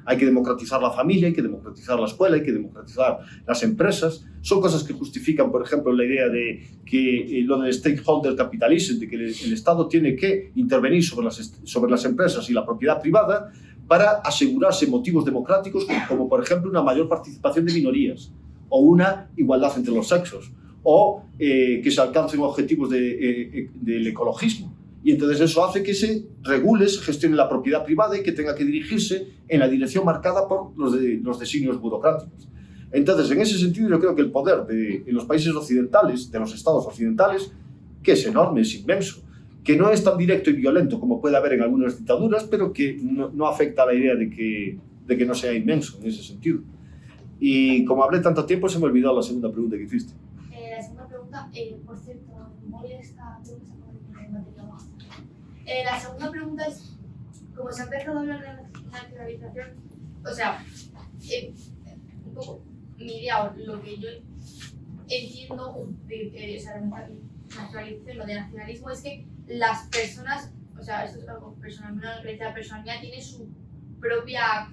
Hay que democratizar la familia, hay que democratizar la escuela, hay que democratizar las empresas. Son cosas que justifican, por ejemplo, la idea de que lo del stakeholder capitalism, de que el Estado tiene que intervenir sobre las empresas y la propiedad privada para asegurarse motivos democráticos, como por ejemplo una mayor participación de minorías, o una igualdad entre los sexos, o que se alcancen objetivos del ecologismo. Y entonces eso hace que se regule, se gestione la propiedad privada y que tenga que dirigirse en la dirección marcada por los designios burocráticos. Entonces, en ese sentido, yo creo que el poder de los países occidentales, de los estados occidentales, que es enorme, es inmenso, que no es tan directo y violento como puede haber en algunas dictaduras, pero que no afecta a la idea de que no sea inmenso en ese sentido. Y como hablé tanto tiempo, se me olvidó la segunda pregunta que hiciste. La segunda pregunta, por cierto, mi móvil está batería baja. La segunda pregunta es, como se ha empezado a hablar de nacionalización, o sea, un poco mi idea, lo que yo entiendo de nacionalización, lo de nacionalismo, es que las personas, o sea, esto es algo personal, una creencia personal mía, tiene su propia,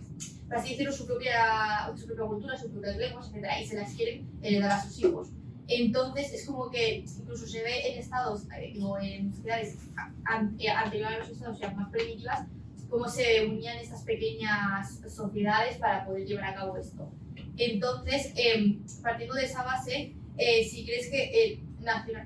por así decirlo, su propia cultura, sus propias lenguas, etc. Y se las quieren heredar a sus hijos. Entonces es como que incluso se ve en estados o en sociedades anteriores a los estados, o sea, más primitivas, cómo se unían estas pequeñas sociedades para poder llevar a cabo esto. Entonces, partiendo de esa base, si crees que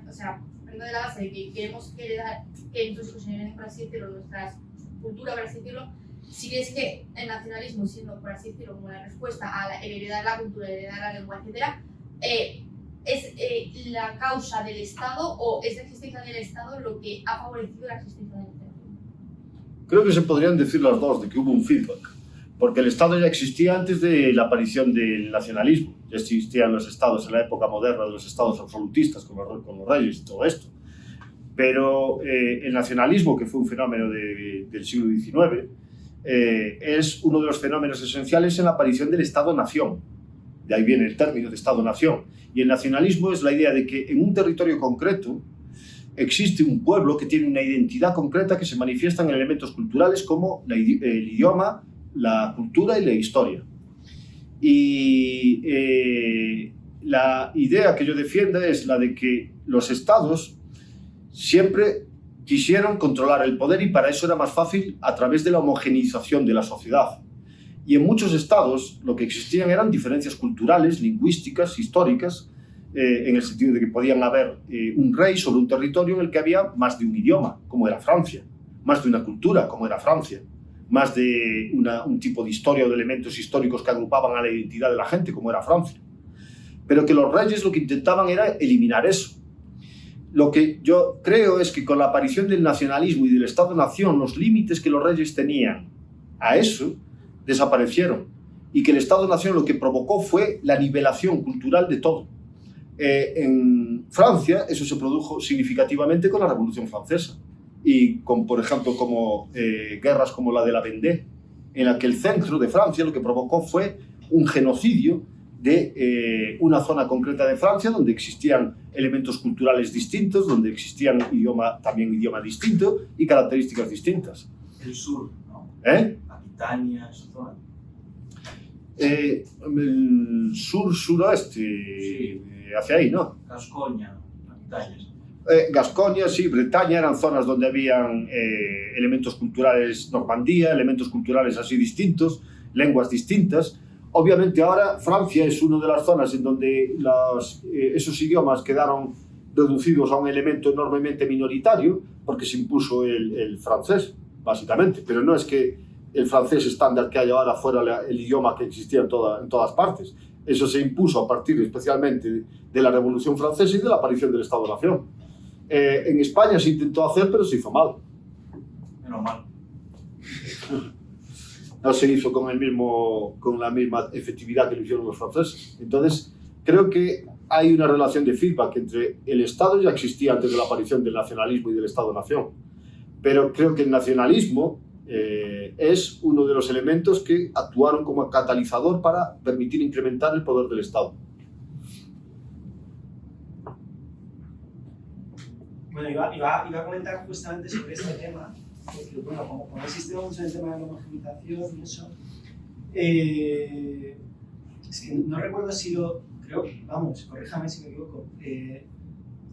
o sea, partiendo de la base de que queremos heredar, que nuestros hijos hereden, por así decirlo, nuestra cultura, por así decirlo, si crees que el nacionalismo, siendo, por así decirlo, como la respuesta a heredar la cultura, heredar la lengua, etc., ¿es la causa del Estado o es la existencia del Estado lo que ha favorecido la existencia del Estado? Creo que se podrían decir las dos, de que hubo un feedback, porque el Estado ya existía antes de la aparición del nacionalismo. Ya existían los Estados en la época moderna, de los Estados absolutistas con los reyes y todo esto. Pero el nacionalismo, que fue un fenómeno del siglo XIX, es uno de los fenómenos esenciales en la aparición del Estado-nación. De ahí viene el término de Estado-nación. Y el nacionalismo es la idea de que en un territorio concreto existe un pueblo que tiene una identidad concreta que se manifiesta en elementos culturales como el idioma, la cultura y la historia. Y la idea que yo defiendo es la de que los estados siempre quisieron controlar el poder y para eso era más fácil a través de la homogeneización de la sociedad. Y en muchos estados lo que existían eran diferencias culturales, lingüísticas, históricas, en el sentido de que podían haber un rey sobre un territorio en el que había más de un idioma, como era Francia, más de una cultura, como era Francia, más de un tipo de historia o de elementos históricos que agrupaban a la identidad de la gente, como era Francia. Pero que los reyes lo que intentaban era eliminar eso. Lo que yo creo es que con la aparición del nacionalismo y del Estado-nación, los límites que los reyes tenían a eso desaparecieron y que el Estado-nación lo que provocó fue la nivelación cultural de todo. En Francia eso se produjo significativamente con la Revolución Francesa y con, por ejemplo, guerras como la de la Vendée, en la que el centro de Francia lo que provocó fue un genocidio de una zona concreta de Francia donde existían elementos culturales distintos, donde existían también idioma distinto y características distintas. El sur, ¿no? Aquitania, esa zona. El sur-suroeste, sí. Hacia ahí, ¿no? Gascoña, Aquitania. Gascoña, sí, Bretaña, eran zonas donde habían elementos culturales, Normandía, elementos culturales así distintos, lenguas distintas. Obviamente ahora Francia es una de las zonas en donde esos idiomas quedaron reducidos a un elemento enormemente minoritario porque se impuso el francés, básicamente. Pero no es que el francés estándar que hay ahora fuera el idioma que existía en todas partes. Eso se impuso a partir especialmente de la Revolución Francesa y de la aparición del Estado-Nación. En España se intentó hacer, pero se hizo mal. Menos mal. No se hizo con la misma efectividad que lo hicieron los franceses. Entonces, creo que hay una relación de feedback entre el Estado, ya existía antes de la aparición del nacionalismo y del Estado-nación, pero creo que el nacionalismo es uno de los elementos que actuaron como catalizador para permitir incrementar el poder del Estado. Bueno, iba a comentar justamente sobre este tema, porque bueno, como insistimos mucho en el tema de la homogenización y eso, es que no recuerdo si creo, vamos, corríjame si me equivoco,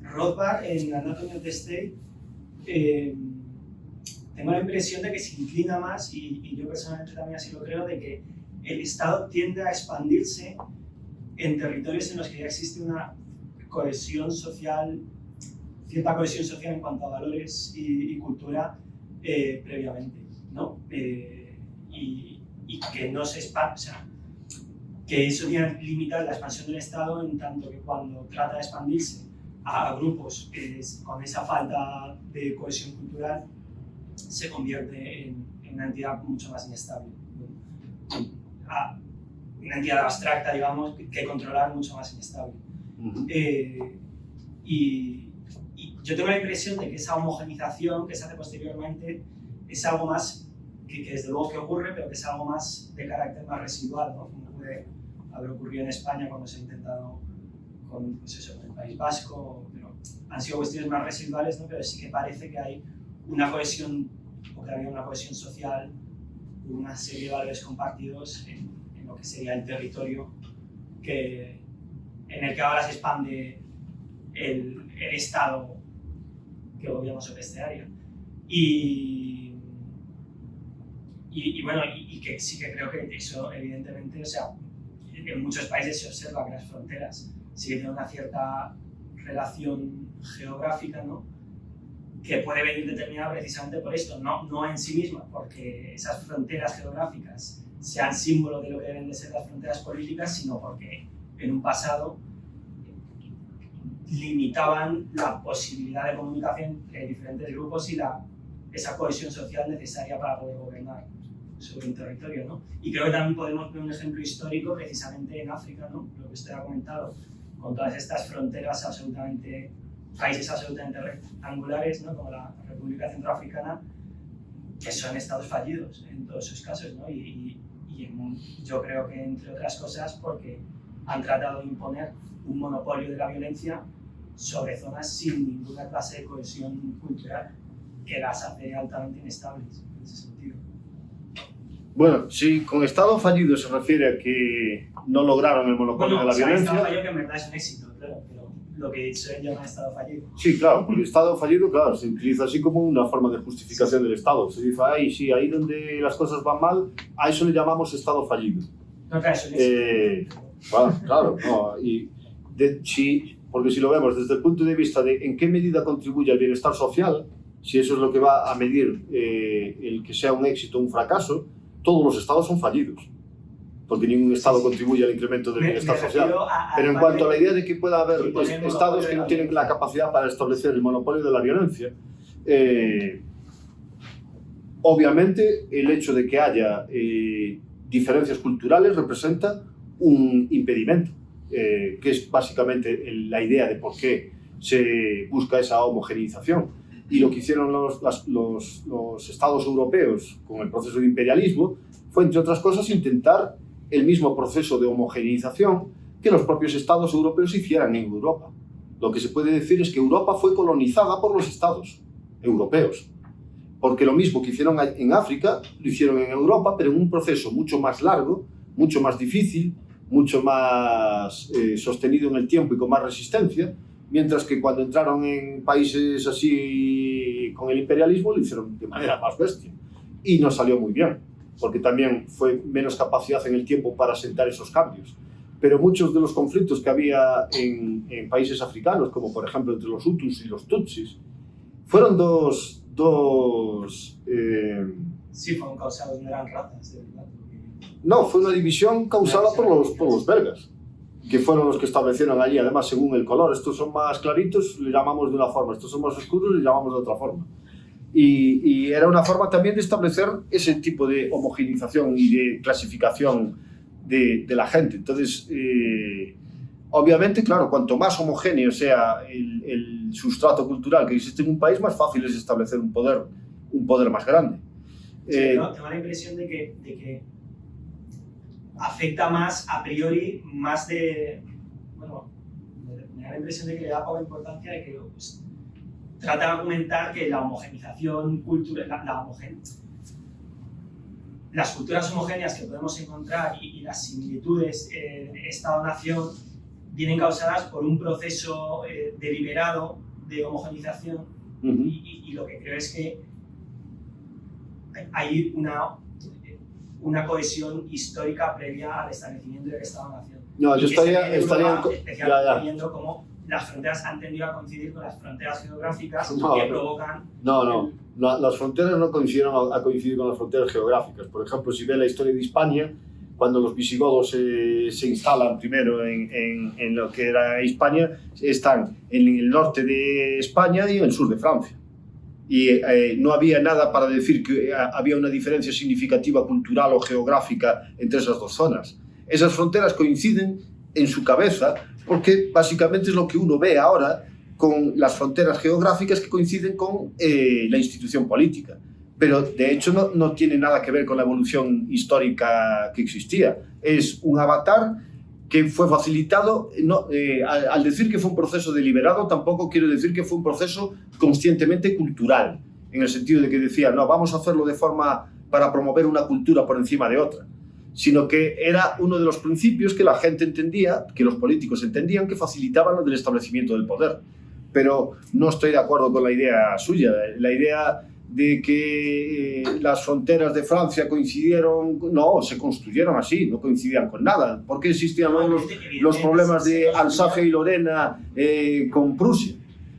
Rothbard en Anatomy of the State, tengo la impresión de que se inclina más, y yo personalmente también así lo creo, de que el Estado tiende a expandirse en territorios en los que ya existe una cohesión social, cierta cohesión social en cuanto a valores y cultura previamente, ¿no? Y que no se expande, o sea, que eso tiene que limitar la expansión del Estado en tanto que cuando trata de expandirse a grupos con esa falta de cohesión cultural se convierte en una entidad mucho más inestable, una entidad abstracta, digamos, que controlar mucho más inestable. Y yo tengo la impresión de que esa homogenización que se hace posteriormente es algo más, que desde luego que ocurre, pero que es algo más de carácter más residual, ¿no? Como puede haber ocurrido en España cuando se ha intentado con, pues eso, con el País Vasco, pero han sido cuestiones más residuales, ¿no? Pero sí que parece que hay una cohesión, o que había una cohesión social, una serie de valores compartidos en lo que sería el territorio en el que ahora se expande el Estado que gobierna sobre este área. Y bueno, y que sí que creo que eso evidentemente, o sea, en muchos países se observa que las fronteras sí que tienen una cierta relación geográfica, ¿no? Que puede venir determinada precisamente por esto, no en sí misma, porque esas fronteras geográficas sean símbolo de lo que deben de ser las fronteras políticas, sino porque en un pasado limitaban la posibilidad de comunicación entre diferentes grupos y esa cohesión social necesaria para poder gobernar sobre un territorio, ¿no? Y creo que también podemos ver un ejemplo histórico precisamente en África, ¿no? Lo que usted ha comentado, con todas estas fronteras países absolutamente rectangulares, ¿no? Como la República Centroafricana, que son estados fallidos en todos sus casos, ¿no? Yo creo que, entre otras cosas, porque han tratado de imponer un monopolio de la violencia sobre zonas sin ninguna clase de cohesión cultural, que las hace altamente inestables en ese sentido. Bueno, si con Estado fallido se refiere a que no lograron el monopolio de la violencia... Estado fallido que en verdad es un éxito, claro, pero lo que se llama Estado fallido. Sí, claro, porque Estado fallido, claro, se utiliza así como una forma de justificación del Estado. Se dice, sí, ahí donde las cosas van mal, a eso le llamamos Estado fallido. No, claro, es un éxito. Claro, no, porque si lo vemos desde el punto de vista de en qué medida contribuye al bienestar social, si eso es lo que va a medir el que sea un éxito o un fracaso, todos los estados son fallidos, porque ningún estado contribuye al incremento del bienestar social. Pero en cuanto a la idea de que pueda haber estados que no tienen la capacidad para establecer el monopolio de la violencia, obviamente el hecho de que haya diferencias culturales representa un impedimento, que es básicamente la idea de por qué se busca esa homogeneización. Y lo que hicieron los estados europeos con el proceso de imperialismo fue, entre otras cosas, intentar el mismo proceso de homogeneización que los propios estados europeos hicieran en Europa. Lo que se puede decir es que Europa fue colonizada por los estados europeos, porque lo mismo que hicieron en África, lo hicieron en Europa, pero en un proceso mucho más largo, mucho más difícil, mucho más sostenido en el tiempo y con más resistencia, mientras que cuando entraron en países así con el imperialismo lo hicieron de manera más bestia. Y no salió muy bien, porque también fue menos capacidad en el tiempo para asentar esos cambios. Pero muchos de los conflictos que había en países africanos, como por ejemplo entre los Hutus y los Tutsis, fueron dos Sí, fueron causados, no eran razas, de verdad. No, fue una división causada por los belgas, que fueron los que establecieron allí, además según el color. Estos son más claritos, le llamamos de una forma, estos son más oscuros, le llamamos de otra forma. Y era una forma también de establecer ese tipo de homogeneización y de clasificación de la gente. Entonces, obviamente, claro, cuanto más homogéneo sea el sustrato cultural que existe en un país, más fácil es establecer un poder más grande. Sí, ¿no? Tengo la impresión de que afecta más a priori, más de... Bueno, me da la impresión de que le da poca importancia, de que pues, trata de argumentar que la homogeneización cultural, las culturas homogéneas que podemos encontrar y las similitudes Estado-nación vienen causadas por un proceso deliberado de homogeneización. Y lo que creo es que hay una cohesión histórica previa al establecimiento del Estado-nación. No, yo estaría especialmente viendo cómo las fronteras han tendido a coincidir con las fronteras geográficas que provocan... No, las fronteras no coincidieron a coincidir con las fronteras geográficas. Por ejemplo, si ve la historia de Hispania, cuando los visigodos se instalan primero en lo que era Hispania, están en el norte de España y en el sur de Francia. Y no había nada para decir que había una diferencia significativa cultural o geográfica entre esas dos zonas. Esas fronteras coinciden en su cabeza porque básicamente es lo que uno ve ahora con las fronteras geográficas que coinciden con la institución política. Pero de hecho no tiene nada que ver con la evolución histórica que existía. Es un avatar que fue facilitado, al decir que fue un proceso deliberado, tampoco quiero decir que fue un proceso conscientemente cultural, en el sentido de que decía, no, vamos a hacerlo de forma para promover una cultura por encima de otra, sino que era uno de los principios que la gente entendía, que los políticos entendían, que facilitaban lo del establecimiento del poder. Pero no estoy de acuerdo con la idea suya, la idea de que las fronteras de Francia coincidieron, no, se construyeron así, no coincidían con nada. ¿Por qué existían los problemas de Alsacia y Lorena con Prusia?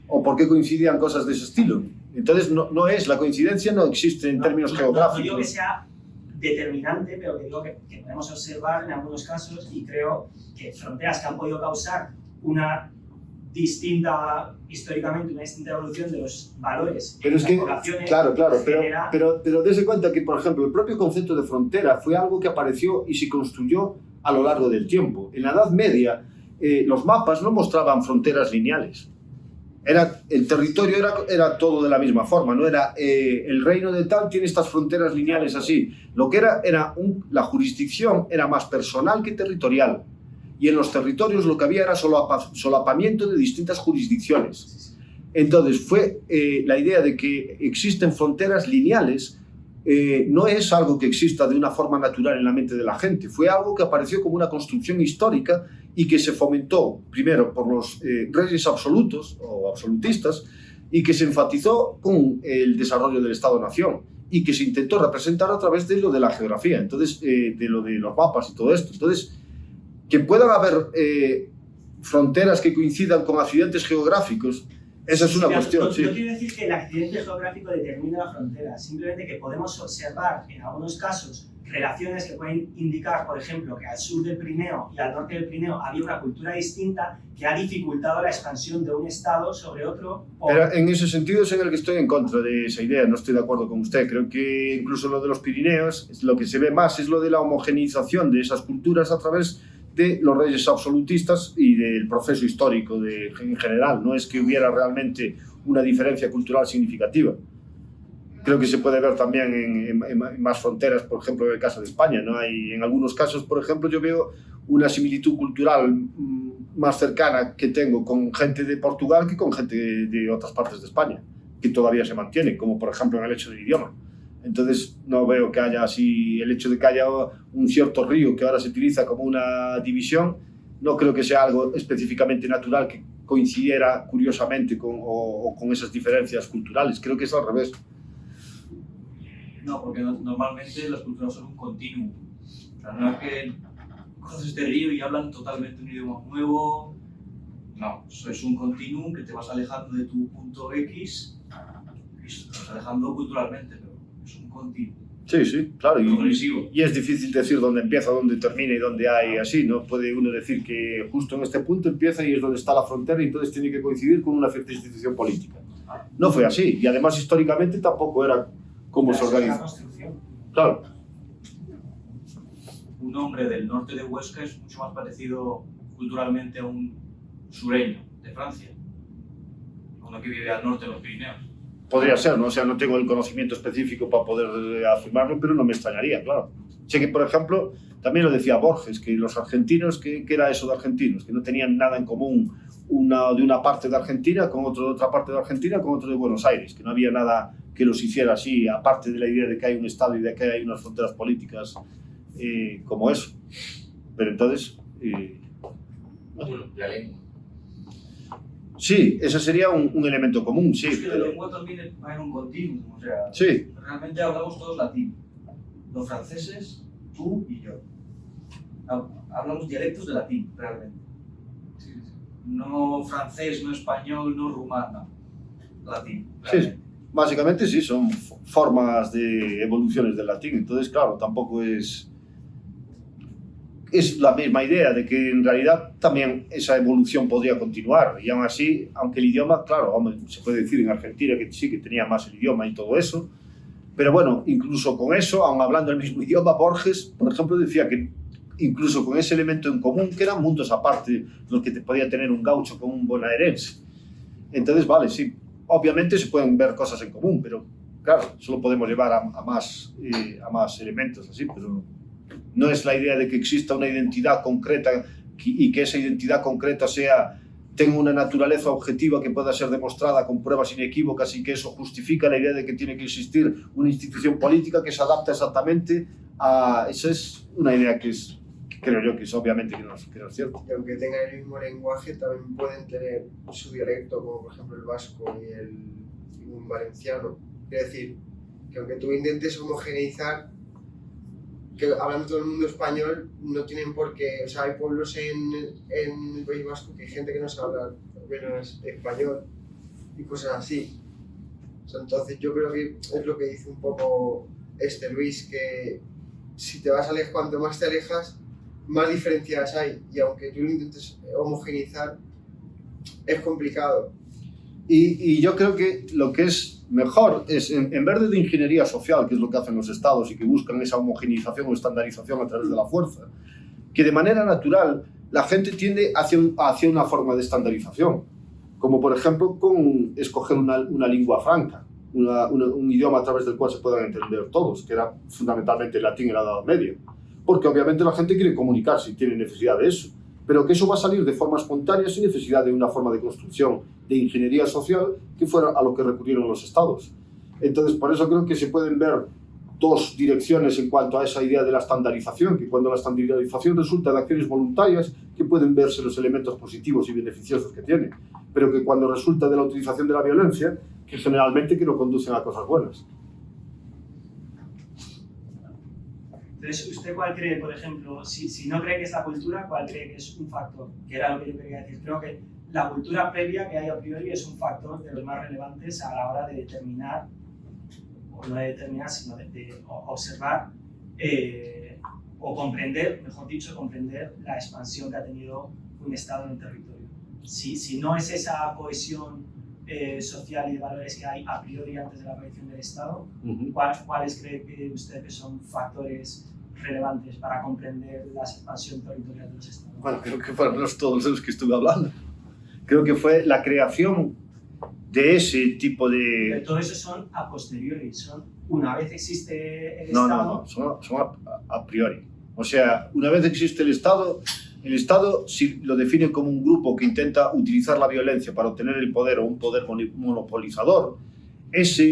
¿O por qué coincidían cosas de ese estilo? Entonces, no es, la coincidencia no existe en términos geográficos. No digo que sea determinante, pero que digo que podemos observar en algunos casos, y creo que fronteras que han podido causar una distinta, históricamente, una distinta evolución de los valores. Pero es que, claro, pero dése cuenta que, por ejemplo, el propio concepto de frontera fue algo que apareció y se construyó a lo largo del tiempo. En la Edad Media, los mapas no mostraban fronteras lineales. El territorio era todo de la misma forma, no era el reino de tal tiene estas fronteras lineales así. Lo que la jurisdicción era más personal que territorial. Y en los territorios lo que había era solapamiento de distintas jurisdicciones. Entonces fue la idea de que existen fronteras lineales, no es algo que exista de una forma natural en la mente de la gente, fue algo que apareció como una construcción histórica y que se fomentó primero por los reyes absolutos o absolutistas y que se enfatizó con el desarrollo del Estado-nación y que se intentó representar a través de lo de la geografía, entonces de lo de los mapas y todo esto. Entonces, que puedan haber fronteras que coincidan con accidentes geográficos, esa es una cuestión. No quiero decir que el accidente geográfico determine la frontera, simplemente que podemos observar en algunos casos relaciones que pueden indicar, por ejemplo, que al sur del Pirineo y al norte del Pirineo había una cultura distinta que ha dificultado la expansión de un estado sobre otro. Pero en ese sentido es en el que estoy en contra de esa idea, no estoy de acuerdo con usted. Creo que incluso lo de los Pirineos, lo que se ve más es lo de la homogeneización de esas culturas a través de los reyes absolutistas y del proceso histórico en general. No es que hubiera realmente una diferencia cultural significativa. Creo que se puede ver también en más fronteras, por ejemplo, en el caso de España, ¿no? En algunos casos, por ejemplo, yo veo una similitud cultural más cercana que tengo con gente de Portugal que con gente de otras partes de España, que todavía se mantiene, como por ejemplo en el hecho del idioma. Entonces no veo que haya así, el hecho de que haya un cierto río que ahora se utiliza como una división, no creo que sea algo específicamente natural que coincidiera curiosamente con esas diferencias culturales. Creo que es al revés. No, porque normalmente las culturas son un continuum. O sea, no es que coges este río y hablan totalmente un idioma nuevo. No, eso es un continuum que te vas alejando de tu punto X y te vas alejando culturalmente, pero es un continuum. Sí, claro. Progresivo. Y es difícil decir dónde empieza, dónde termina y dónde hay así, ¿no? Puede uno decir que justo en este punto empieza y es donde está la frontera y entonces tiene que coincidir con una cierta institución política. no fue así. Y además, históricamente, tampoco era como se La organiza. construcción. Claro. Un hombre del norte de Huesca es mucho más parecido culturalmente a un sureño de Francia, a uno que vive al norte de los Pirineos. Podría ser, ¿no? O sea, no tengo el conocimiento específico para poder afirmarlo, pero no me extrañaría, claro. Sé que, por ejemplo, también lo decía Borges, que los argentinos, ¿qué era eso de argentinos? Que no tenían nada en común de una parte de Argentina con otro de otra parte de Argentina con otro de Buenos Aires, que no había nada que los hiciera así, aparte de la idea de que hay un Estado y de que hay unas fronteras políticas como eso. Pero entonces... Bueno, la lengua. Sí, ese sería un elemento común, sí. Es que la Pero, lengua también va en un continuum, o sea, sí, realmente hablamos todos latín. Los franceses, tú y yo. Hablamos dialectos de latín, realmente. No francés, no español, no rumano. Latín, realmente. básicamente sí, son formas de evoluciones del latín. Entonces, claro, tampoco es la misma idea de que en realidad también esa evolución podría continuar. Y aún así, aunque el idioma, claro, hombre, se puede decir en Argentina que sí, que tenía más el idioma y todo eso, pero bueno, incluso con eso, aun hablando el mismo idioma, Borges, por ejemplo, decía que incluso con ese elemento en común, que eran mundos aparte los que te podía tener un gaucho con un bonaerense. Entonces, vale, sí, obviamente se pueden ver cosas en común, pero claro, solo podemos llevar a más elementos así, pero no es la idea de que exista una identidad concreta y que esa identidad concreta tenga una naturaleza objetiva que pueda ser demostrada con pruebas inequívocas y que eso justifica la idea de que tiene que existir una institución política que se adapta exactamente a... Esa es una idea que creo yo que es obviamente que no es cierto. Y aunque tengan el mismo lenguaje, también pueden tener su dialecto, como por ejemplo el vasco y un valenciano. Es decir, que aunque tú intentes homogeneizar, que hablando todo el mundo español, no tienen por qué, o sea, hay pueblos en el País Vasco que hay gente que no sabe hablar apenas español y cosas así. O sea, entonces yo creo que es lo que dice un poco Luis, que si te vas cuanto más te alejas, más diferencias hay, y aunque tú lo intentes homogeneizar, es complicado. Y yo creo que lo que es mejor es, en vez de ingeniería social, que es lo que hacen los estados y que buscan esa homogeneización o estandarización a través de la fuerza, que de manera natural la gente tiende hacia una forma de estandarización, como por ejemplo con escoger una lengua franca, un idioma a través del cual se puedan entender todos, que era fundamentalmente el latín en la Edad Media, porque obviamente la gente quiere comunicarse y tiene necesidad de eso, pero que eso va a salir de forma espontánea sin necesidad de una forma de construcción de ingeniería social que fuera a lo que recurrieron los estados. Entonces, por eso creo que se pueden ver dos direcciones en cuanto a esa idea de la estandarización, que cuando la estandarización resulta de acciones voluntarias, que pueden verse los elementos positivos y beneficiosos que tiene, pero que cuando resulta de la utilización de la violencia, que generalmente que no conducen a cosas buenas. Entonces, ¿usted cuál cree, por ejemplo, si no cree que es la cultura, cuál cree que es un factor? Que era lo que yo quería decir. Creo que la cultura previa que hay a priori es un factor de los más relevantes a la hora de determinar, o no de determinar, sino de observar o comprender, mejor dicho, comprender la expansión que ha tenido un Estado en el territorio. Si no es esa cohesión social y de valores que hay a priori antes de la aparición del Estado, ¿cuáles cree usted que son factores relevantes para comprender la expansión territorial de los Estados? Bueno, creo que fueron todos los que estuve hablando. Creo que fue la creación de ese tipo de... Pero todo eso son a posteriori, son una vez existe el Estado... No, son a priori. O sea, una vez existe el Estado si lo define como un grupo que intenta utilizar la violencia para obtener el poder o un poder monopolizador, esa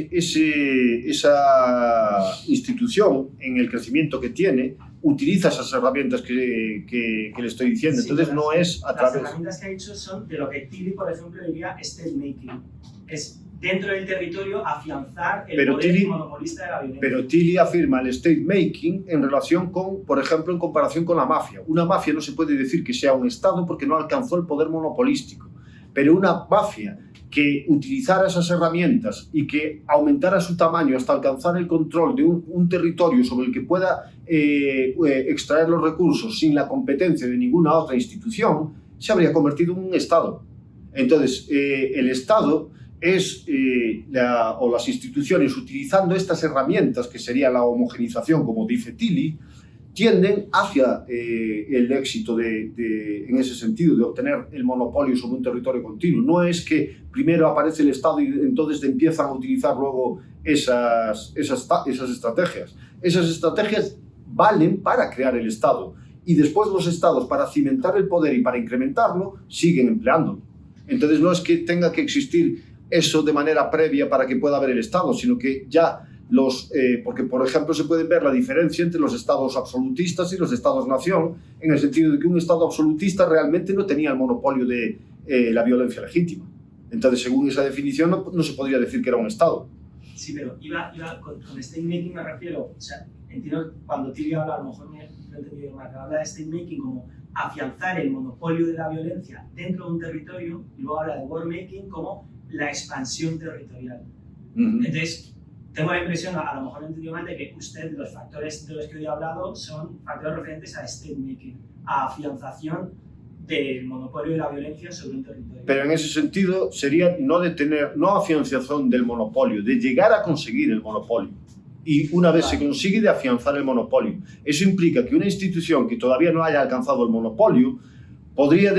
institución, en el crecimiento que tiene, utiliza esas herramientas que le estoy diciendo. Sí, entonces no es a través... Las herramientas que ha dicho son de lo que Tilly, por ejemplo, diría state making. Es dentro del territorio afianzar el poder monopolista de la violencia. Pero Tilly afirma el state making en relación con, por ejemplo, en comparación con la mafia. Una mafia no se puede decir que sea un Estado porque no alcanzó el poder monopolístico. Pero una mafia que utilizara esas herramientas y que aumentara su tamaño hasta alcanzar el control de un territorio sobre el que pueda extraer los recursos sin la competencia de ninguna otra institución, se habría convertido en un Estado. Entonces, el Estado es o las instituciones utilizando estas herramientas, que sería la homogenización, como dice Tilly, tienden hacia el éxito en ese sentido, de obtener el monopolio sobre un territorio continuo. No es que primero aparece el Estado y entonces empiezan a utilizar luego esas estrategias. Esas estrategias valen para crear el Estado, y después los Estados, para cimentar el poder y para incrementarlo, siguen empleándolo. Entonces no es que tenga que existir eso de manera previa para que pueda haber el Estado, sino que ya porque, por ejemplo, se puede ver la diferencia entre los estados absolutistas y los estados-nación, en el sentido de que un estado absolutista realmente no tenía el monopolio de la violencia legítima. Entonces, según esa definición, no se podría decir que era un estado. Sí, pero con state making me refiero, o sea, entiendo cuando Tilly habla, a lo mejor me he entendido mal, que habla de state making como afianzar el monopolio de la violencia dentro de un territorio, y luego habla de war making como la expansión territorial. Entonces, tengo la impresión, a lo mejor he entendido mal, de que usted, los factores de los que hoy he hablado son factores referentes a state making, a afianzación del monopolio de la violencia sobre un territorio. Pero en ese sentido sería no afianzación del monopolio, de llegar a conseguir el monopolio. Y una vez se consigue, de afianzar el monopolio. Eso implica que una institución que todavía no haya alcanzado el monopolio podría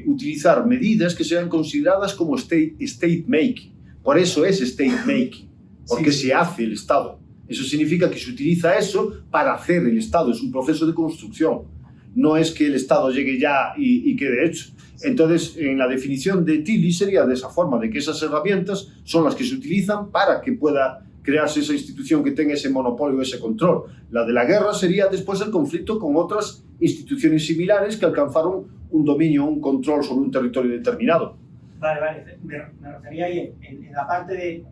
utilizar medidas que sean consideradas como state making. Por eso es state making, porque se hace el Estado. Eso significa que se utiliza eso para hacer el Estado. Es un proceso de construcción. No es que el Estado llegue ya y quede hecho. Entonces, en la definición de Tilly sería de esa forma, de que esas herramientas son las que se utilizan para que pueda crearse esa institución que tenga ese monopolio, ese control. La de la guerra sería después el conflicto con otras instituciones similares que alcanzaron un dominio, un control sobre un territorio determinado. Vale. Me refería ahí en la parte de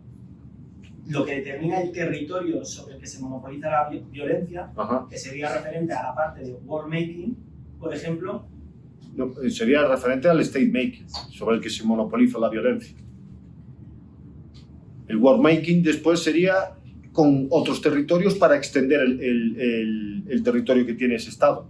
lo que determina el territorio sobre el que se monopoliza la violencia, que sería referente a la parte de war making, por ejemplo. No, sería referente al state making, sobre el que se monopoliza la violencia. El war making después sería con otros territorios para extender el territorio que tiene ese Estado.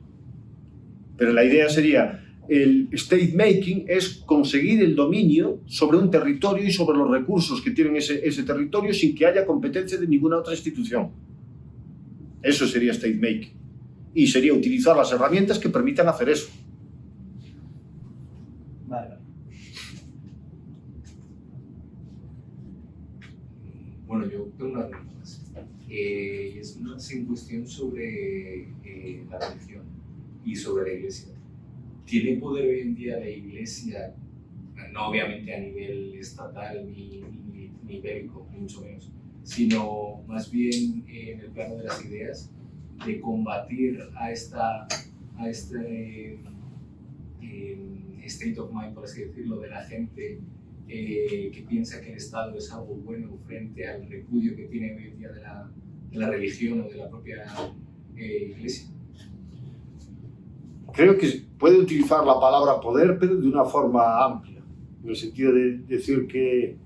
Pero la idea sería, el state making es conseguir el dominio sobre un territorio y sobre los recursos que tiene ese territorio sin que haya competencia de ninguna otra institución. Eso sería state making. Y sería utilizar las herramientas que permitan hacer eso. Vale. Bueno, yo tengo una pregunta más. Es más en cuestión sobre la religión y sobre la Iglesia. ¿Tiene poder hoy en día la Iglesia, no obviamente a nivel estatal ni bélico, ni mucho menos, sino más bien en el plano de las ideas, de combatir a este state of mind, por así decirlo, de la gente que piensa que el Estado es algo bueno frente al repudio que tiene hoy en día de la religión o de la propia Iglesia? Creo que puede utilizar la palabra poder, pero de una forma amplia, en el sentido de decir que,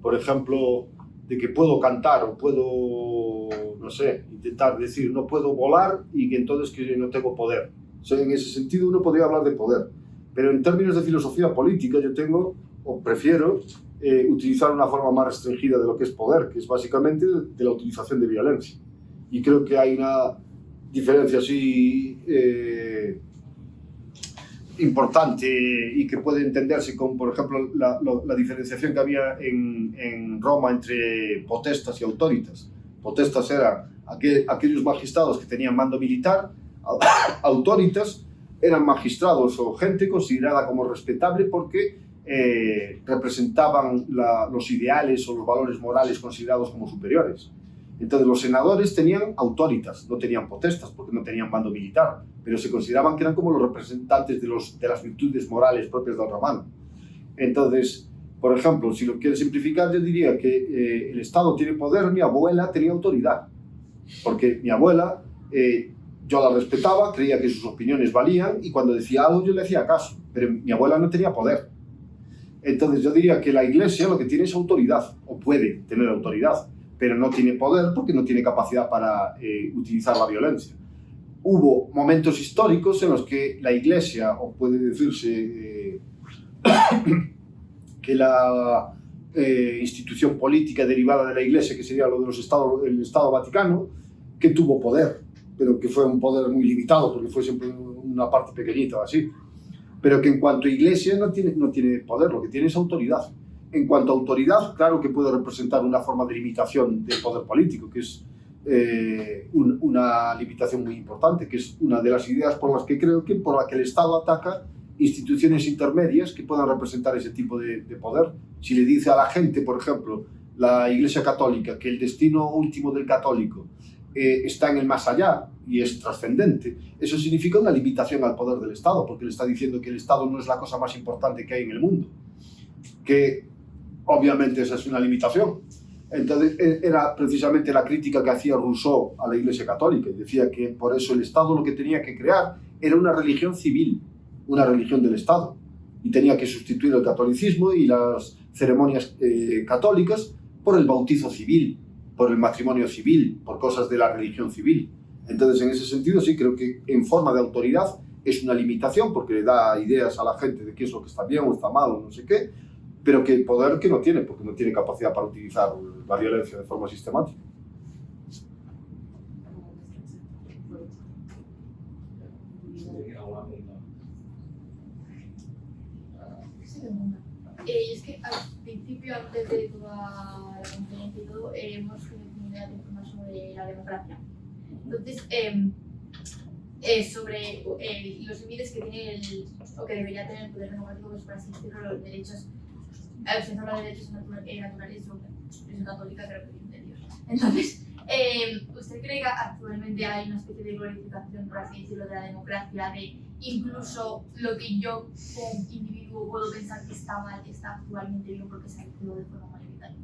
por ejemplo, de que puedo cantar o puedo, no sé, intentar decir no puedo volar y que entonces que no tengo poder. O sea, en ese sentido uno podría hablar de poder, pero en términos de filosofía política yo tengo, o prefiero, utilizar una forma más restringida de lo que es poder, que es básicamente de la utilización de violencia. Y creo que hay una diferencia así importante y que puede entenderse con, por ejemplo, la diferenciación que había en Roma entre potestas y autoritas. Potestas eran aquellos magistrados que tenían mando militar, autoritas eran magistrados o gente considerada como respetable porque representaban los ideales o los valores morales considerados como superiores. Entonces los senadores tenían autoritas, no tenían potestas porque no tenían mando militar, pero se consideraban que eran como los representantes de las virtudes morales propias del romano. Entonces, por ejemplo, si lo quieres simplificar, yo diría que el Estado tiene poder, mi abuela tenía autoridad, porque mi abuela, yo la respetaba, creía que sus opiniones valían y cuando decía algo yo le hacía caso, pero mi abuela no tenía poder. Entonces yo diría que la Iglesia lo que tiene es autoridad, o puede tener autoridad, pero no tiene poder porque no tiene capacidad para utilizar la violencia. Hubo momentos históricos en los que la Iglesia, o puede decirse que institución política derivada de la Iglesia, que sería lo de el Estado Vaticano, que tuvo poder, pero que fue un poder muy limitado, porque fue siempre una parte pequeñita o así. Pero que en cuanto a Iglesia no tiene poder, lo que tiene es autoridad. En cuanto a autoridad, claro que puede representar una forma de limitación del poder político, que es una limitación muy importante, que es una de las ideas por las que creo que el Estado ataca instituciones intermedias que puedan representar ese tipo de poder. Si le dice a la gente, por ejemplo, la Iglesia Católica, que el destino último del católico está en el más allá y es trascendente, eso significa una limitación al poder del Estado, porque le está diciendo que el Estado no es la cosa más importante que hay en el mundo, que obviamente esa es una limitación. Entonces era precisamente la crítica que hacía Rousseau a la Iglesia Católica, y decía que por eso el Estado lo que tenía que crear era una religión civil, una religión del Estado, y tenía que sustituir el catolicismo y las ceremonias católicas por el bautizo civil, por el matrimonio civil, por cosas de la religión civil. Entonces, en ese sentido, sí creo que en forma de autoridad es una limitación, porque le da ideas a la gente de qué es lo que está bien o está mal o no sé qué, pero que el poder que no tiene, porque no tiene capacidad para utilizar la violencia de forma sistemática. Es que al principio, antes de toda la conferencia y todo, hemos tenido la información sobre la democracia. Entonces, sobre los límites que tiene o que debería tener el poder democrático, pues, por así decirlo, los derechos, se habla de derechos naturales o Iglesia Católica que representa a Dios. Entonces, ¿usted cree que actualmente hay una especie de glorificación, por así decirlo, de la democracia, de incluso lo que yo como individuo puedo pensar que está mal, está actualmente bien porque se ha elegido de forma mayoritaria?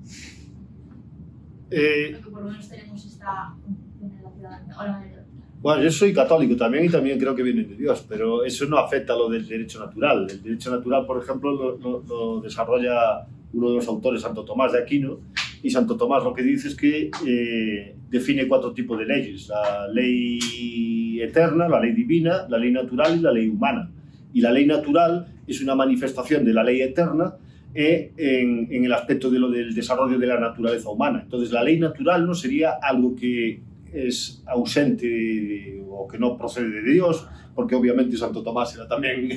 Lo que por lo menos tenemos esta función en la ciudadanía, o la mayoría. Bueno, yo soy católico también y también creo que viene de Dios, pero eso no afecta a lo del derecho natural. El derecho natural, por ejemplo, lo desarrolla uno de los autores, Santo Tomás de Aquino, y Santo Tomás lo que dice es que define 4 tipos de leyes: la ley eterna, la ley divina, la ley natural y la ley humana. Y la ley natural es una manifestación de la ley eterna en el aspecto de lo del desarrollo de la naturaleza humana. Entonces, la ley natural no sería algo que es ausente o que no procede de Dios, porque obviamente Santo Tomás era también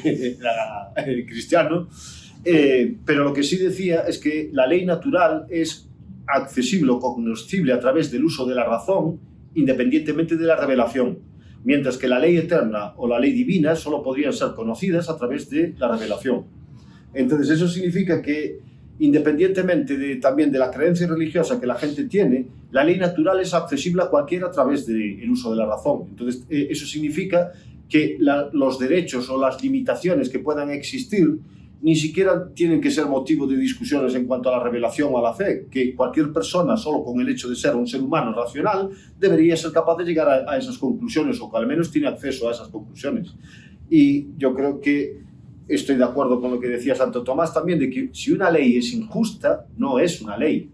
cristiano, pero lo que sí decía es que la ley natural es accesible o cognoscible a través del uso de la razón, independientemente de la revelación, mientras que la ley eterna o la ley divina solo podrían ser conocidas a través de la revelación. Entonces eso significa que, independientemente también de la creencia religiosa que la gente tiene, la ley natural es accesible a cualquiera a través del uso de la razón. Entonces eso significa que los derechos o las limitaciones que puedan existir ni siquiera tienen que ser motivo de discusiones en cuanto a la revelación o a la fe, que cualquier persona, solo con el hecho de ser un ser humano racional, debería ser capaz de llegar a esas conclusiones, o que al menos tiene acceso a esas conclusiones. Y yo creo que estoy de acuerdo con lo que decía Santo Tomás también, de que si una ley es injusta, no es una ley.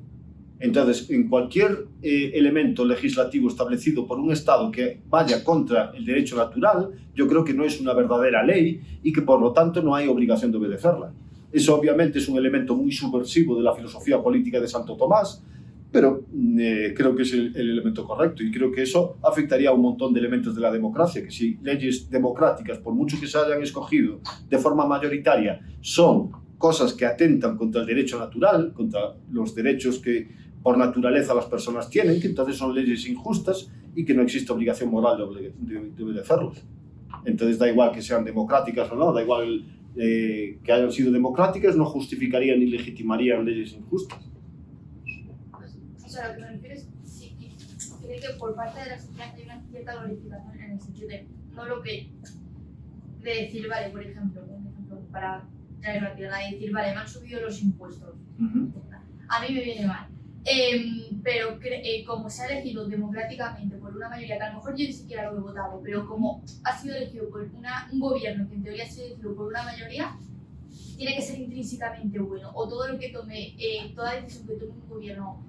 Entonces, en cualquier elemento legislativo establecido por un Estado que vaya contra el derecho natural, yo creo que no es una verdadera ley y que por lo tanto no hay obligación de obedecerla. Eso obviamente es un elemento muy subversivo de la filosofía política de Santo Tomás, pero creo que es el elemento correcto, y creo que eso afectaría a un montón de elementos de la democracia, que si leyes democráticas, por mucho que se hayan escogido de forma mayoritaria, son cosas que atentan contra el derecho natural, contra los derechos que por naturaleza las personas tienen, que entonces son leyes injustas y que no existe obligación moral de obedecerlos. Entonces da igual que sean democráticas o no, da igual que hayan sido democráticas, no justificarían ni legitimarían leyes injustas. O sea, lo que me refiero es sí, creo que por parte de la sociedad hay una cierta glorificación en el sentido de no lo que de decir, vale, por ejemplo, un ejemplo para traer rápido, de decir, vale, me han subido los impuestos. A mí me viene mal. Pero como se ha elegido democráticamente por una mayoría, que a lo mejor yo ni siquiera lo he votado, pero como ha sido elegido por un gobierno que en teoría ha sido elegido por una mayoría, tiene que ser intrínsecamente bueno, o todo lo que tome, toda decisión que tome un gobierno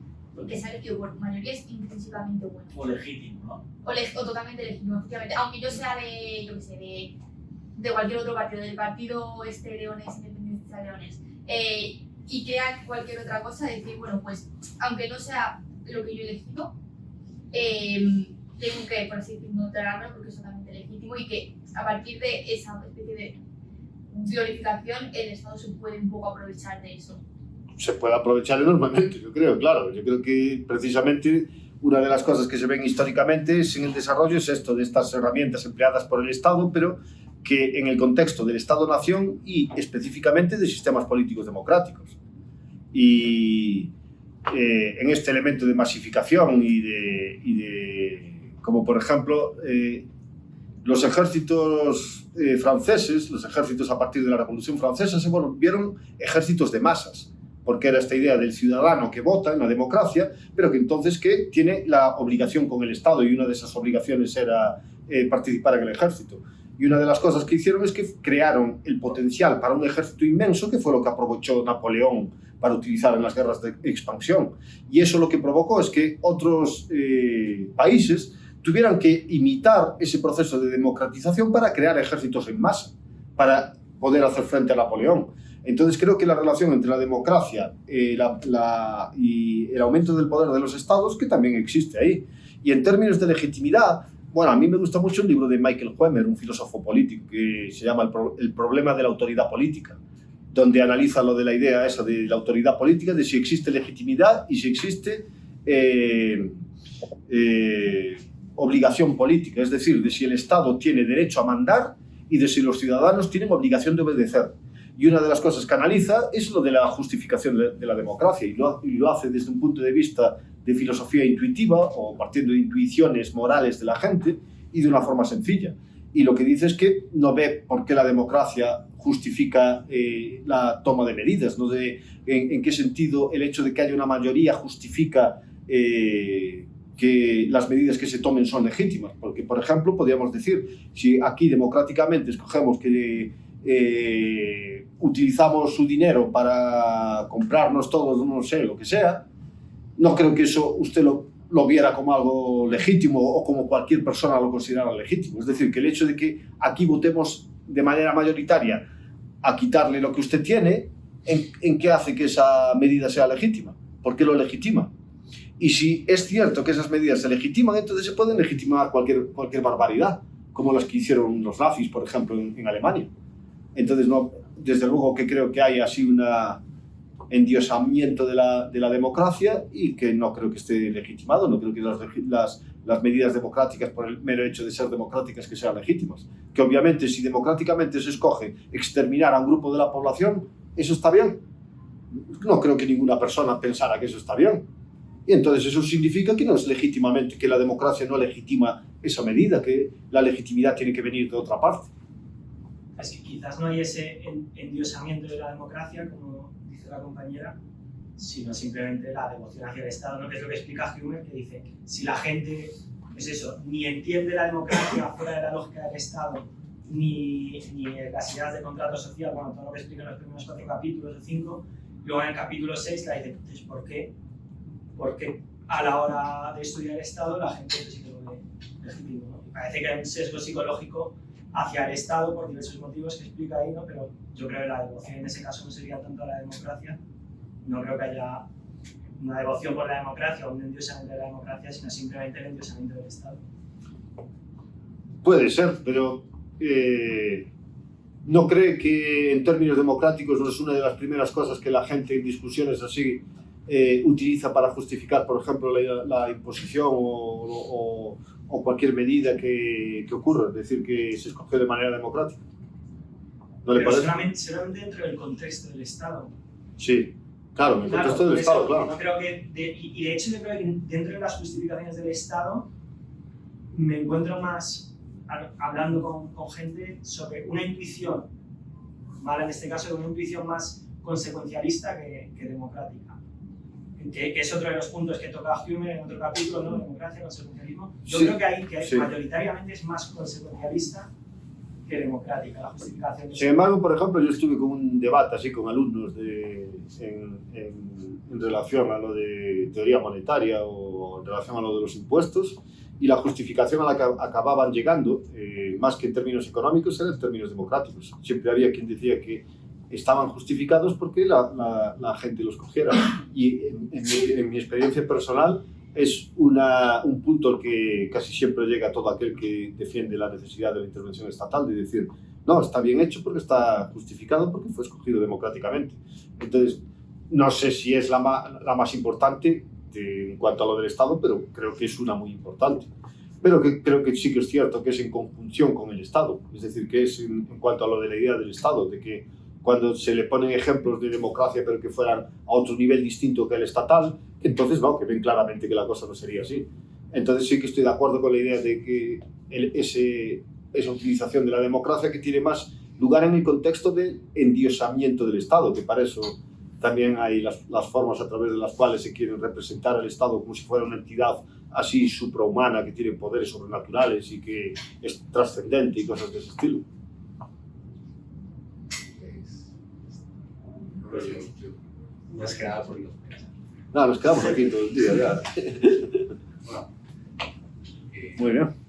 que se ha elegido por mayoría es intrínsecamente bueno. O legítimo, ¿no? O totalmente legítimo, efectivamente. Aunque yo sea de, yo qué sé, de cualquier otro partido, del partido Leones, Independencia Leones. y crea cualquier otra cosa, decir, bueno, pues aunque no sea lo que yo he elegido, tengo que, por así decirlo, tolerarme porque es totalmente legítimo y que a partir de esa especie de glorificación el Estado se puede un poco aprovechar de eso. Se puede aprovechar enormemente, yo creo, claro. Yo creo que precisamente una de las cosas que se ven históricamente en el desarrollo es esto de estas herramientas empleadas por el Estado, pero que en el contexto del Estado-nación y específicamente de sistemas políticos democráticos. Y en este elemento de masificación y de como por ejemplo los ejércitos franceses, los ejércitos a partir de la Revolución Francesa se volvieron ejércitos de masas, porque era esta idea del ciudadano que vota en la democracia, pero que entonces que tiene la obligación con el Estado, y una de esas obligaciones era participar en el ejército. Y una de las cosas que hicieron es que crearon el potencial para un ejército inmenso, que fue lo que aprovechó Napoleón para utilizar en las guerras de expansión. Y eso lo que provocó es que otros países tuvieran que imitar ese proceso de democratización para crear ejércitos en masa, para poder hacer frente a Napoleón. Entonces creo que la relación entre la democracia y el aumento del poder de los estados, que también existe ahí. Y en términos de legitimidad, bueno, a mí me gusta mucho un libro de Michael Huemer, un filósofo político, que se llama El problema de la autoridad política, donde analiza lo de la idea esa de la autoridad política, de si existe legitimidad y si existe obligación política, es decir, de si el Estado tiene derecho a mandar y de si los ciudadanos tienen obligación de obedecer. Y una de las cosas que analiza es lo de la justificación de la democracia, y lo hace desde un punto de vista de filosofía intuitiva o partiendo de intuiciones morales de la gente y de una forma sencilla. Y lo que dice es que no ve por qué la democracia justifica la toma de medidas, no en qué sentido el hecho de que haya una mayoría justifica que las medidas que se tomen son legítimas. Porque, por ejemplo, podríamos decir, si aquí democráticamente escogemos que utilizamos su dinero para comprarnos todos, no sé, lo que sea, no creo que eso usted lo viera como algo legítimo o como cualquier persona lo considerara legítimo. Es decir, que el hecho de que aquí votemos de manera mayoritaria a quitarle lo que usted tiene, ¿en qué hace que esa medida sea legítima? ¿Por qué lo legitima? Y si es cierto que esas medidas se legitiman, entonces se pueden legitimar cualquier barbaridad, como las que hicieron los nazis, por ejemplo, en Alemania. Entonces, no, desde luego que creo que hay así un endiosamiento de la democracia y que no creo que esté legitimado, no creo que las medidas democráticas, por el mero hecho de ser democráticas, que sean legítimas. Que obviamente, si democráticamente se escoge exterminar a un grupo de la población, ¿eso está bien? No creo que ninguna persona pensara que eso está bien. Y entonces eso significa que no es legítimamente, que la democracia no legitima esa medida, que la legitimidad tiene que venir de otra parte. Es que quizás no hay ese endiosamiento de la democracia, como dice la compañera, sino simplemente la devoción hacia el Estado, ¿no? Que es lo que explica Hume, que dice, si la gente, es eso, ni entiende la democracia fuera de la lógica del Estado, ni las ideas de contrato social, bueno, todo lo que explica en los primeros 4 capítulos o 5, luego en el capítulo 6 la dice, entonces, ¿por qué a la hora de estudiar el Estado la gente sí que lo ve legítimo, ¿no? Y parece que hay un sesgo psicológico hacia el Estado por diversos motivos que explica ahí, ¿no? Pero yo creo que la devoción en ese caso no sería tanto a la democracia, no creo que haya una devoción por la democracia o un endiosamiento de la democracia, sino simplemente el endiosamiento del Estado. Puede ser, pero ¿no cree que en términos democráticos no es una de las primeras cosas que la gente en discusiones así utiliza para justificar, por ejemplo, la imposición o cualquier medida que ocurra? Es decir, que se escogió de manera democrática. ¿No le parece? Solamente dentro del contexto del Estado. Sí, claro, en el contexto del Estado, claro. No creo y de hecho yo creo que dentro de las justificaciones del Estado me encuentro más hablando con gente sobre una intuición, ¿vale? En este caso una intuición más consecuencialista que democrática. Que es otro de los puntos que toca Hume en otro capítulo, ¿no? Democracia, consecuencialismo. Yo creo que sí, mayoritariamente es más consecuencialista que democrática la justificación. Sin embargo, por ejemplo, yo estuve con un debate así con alumnos en relación a lo de teoría monetaria o en relación a lo de los impuestos, y la justificación a la que acababan llegando, más que en términos económicos, era en términos democráticos. Siempre había quien decía que estaban justificados porque la gente los cogiera. Y en mi experiencia personal es un punto al que casi siempre llega todo aquel que defiende la necesidad de la intervención estatal, de decir, no, está bien hecho porque está justificado porque fue escogido democráticamente. Entonces, no sé si es la más importante en cuanto a lo del Estado, pero creo que es una muy importante. Pero creo que sí que es cierto que es en conjunción con el Estado, es decir, que es en cuanto a lo de la idea del Estado, de que cuando se le ponen ejemplos de democracia pero que fueran a otro nivel distinto que el estatal, entonces no, que ven claramente que la cosa no sería así. Entonces sí que estoy de acuerdo con la idea de que esa utilización de la democracia que tiene más lugar en el contexto del endiosamiento del Estado, que para eso también hay las formas a través de las cuales se quieren representar al Estado como si fuera una entidad así suprahumana que tiene poderes sobrenaturales y que es trascendente y cosas de ese estilo. Nos queda por lo No, nos quedamos aquí todo el día ya. Bueno, Muy bien.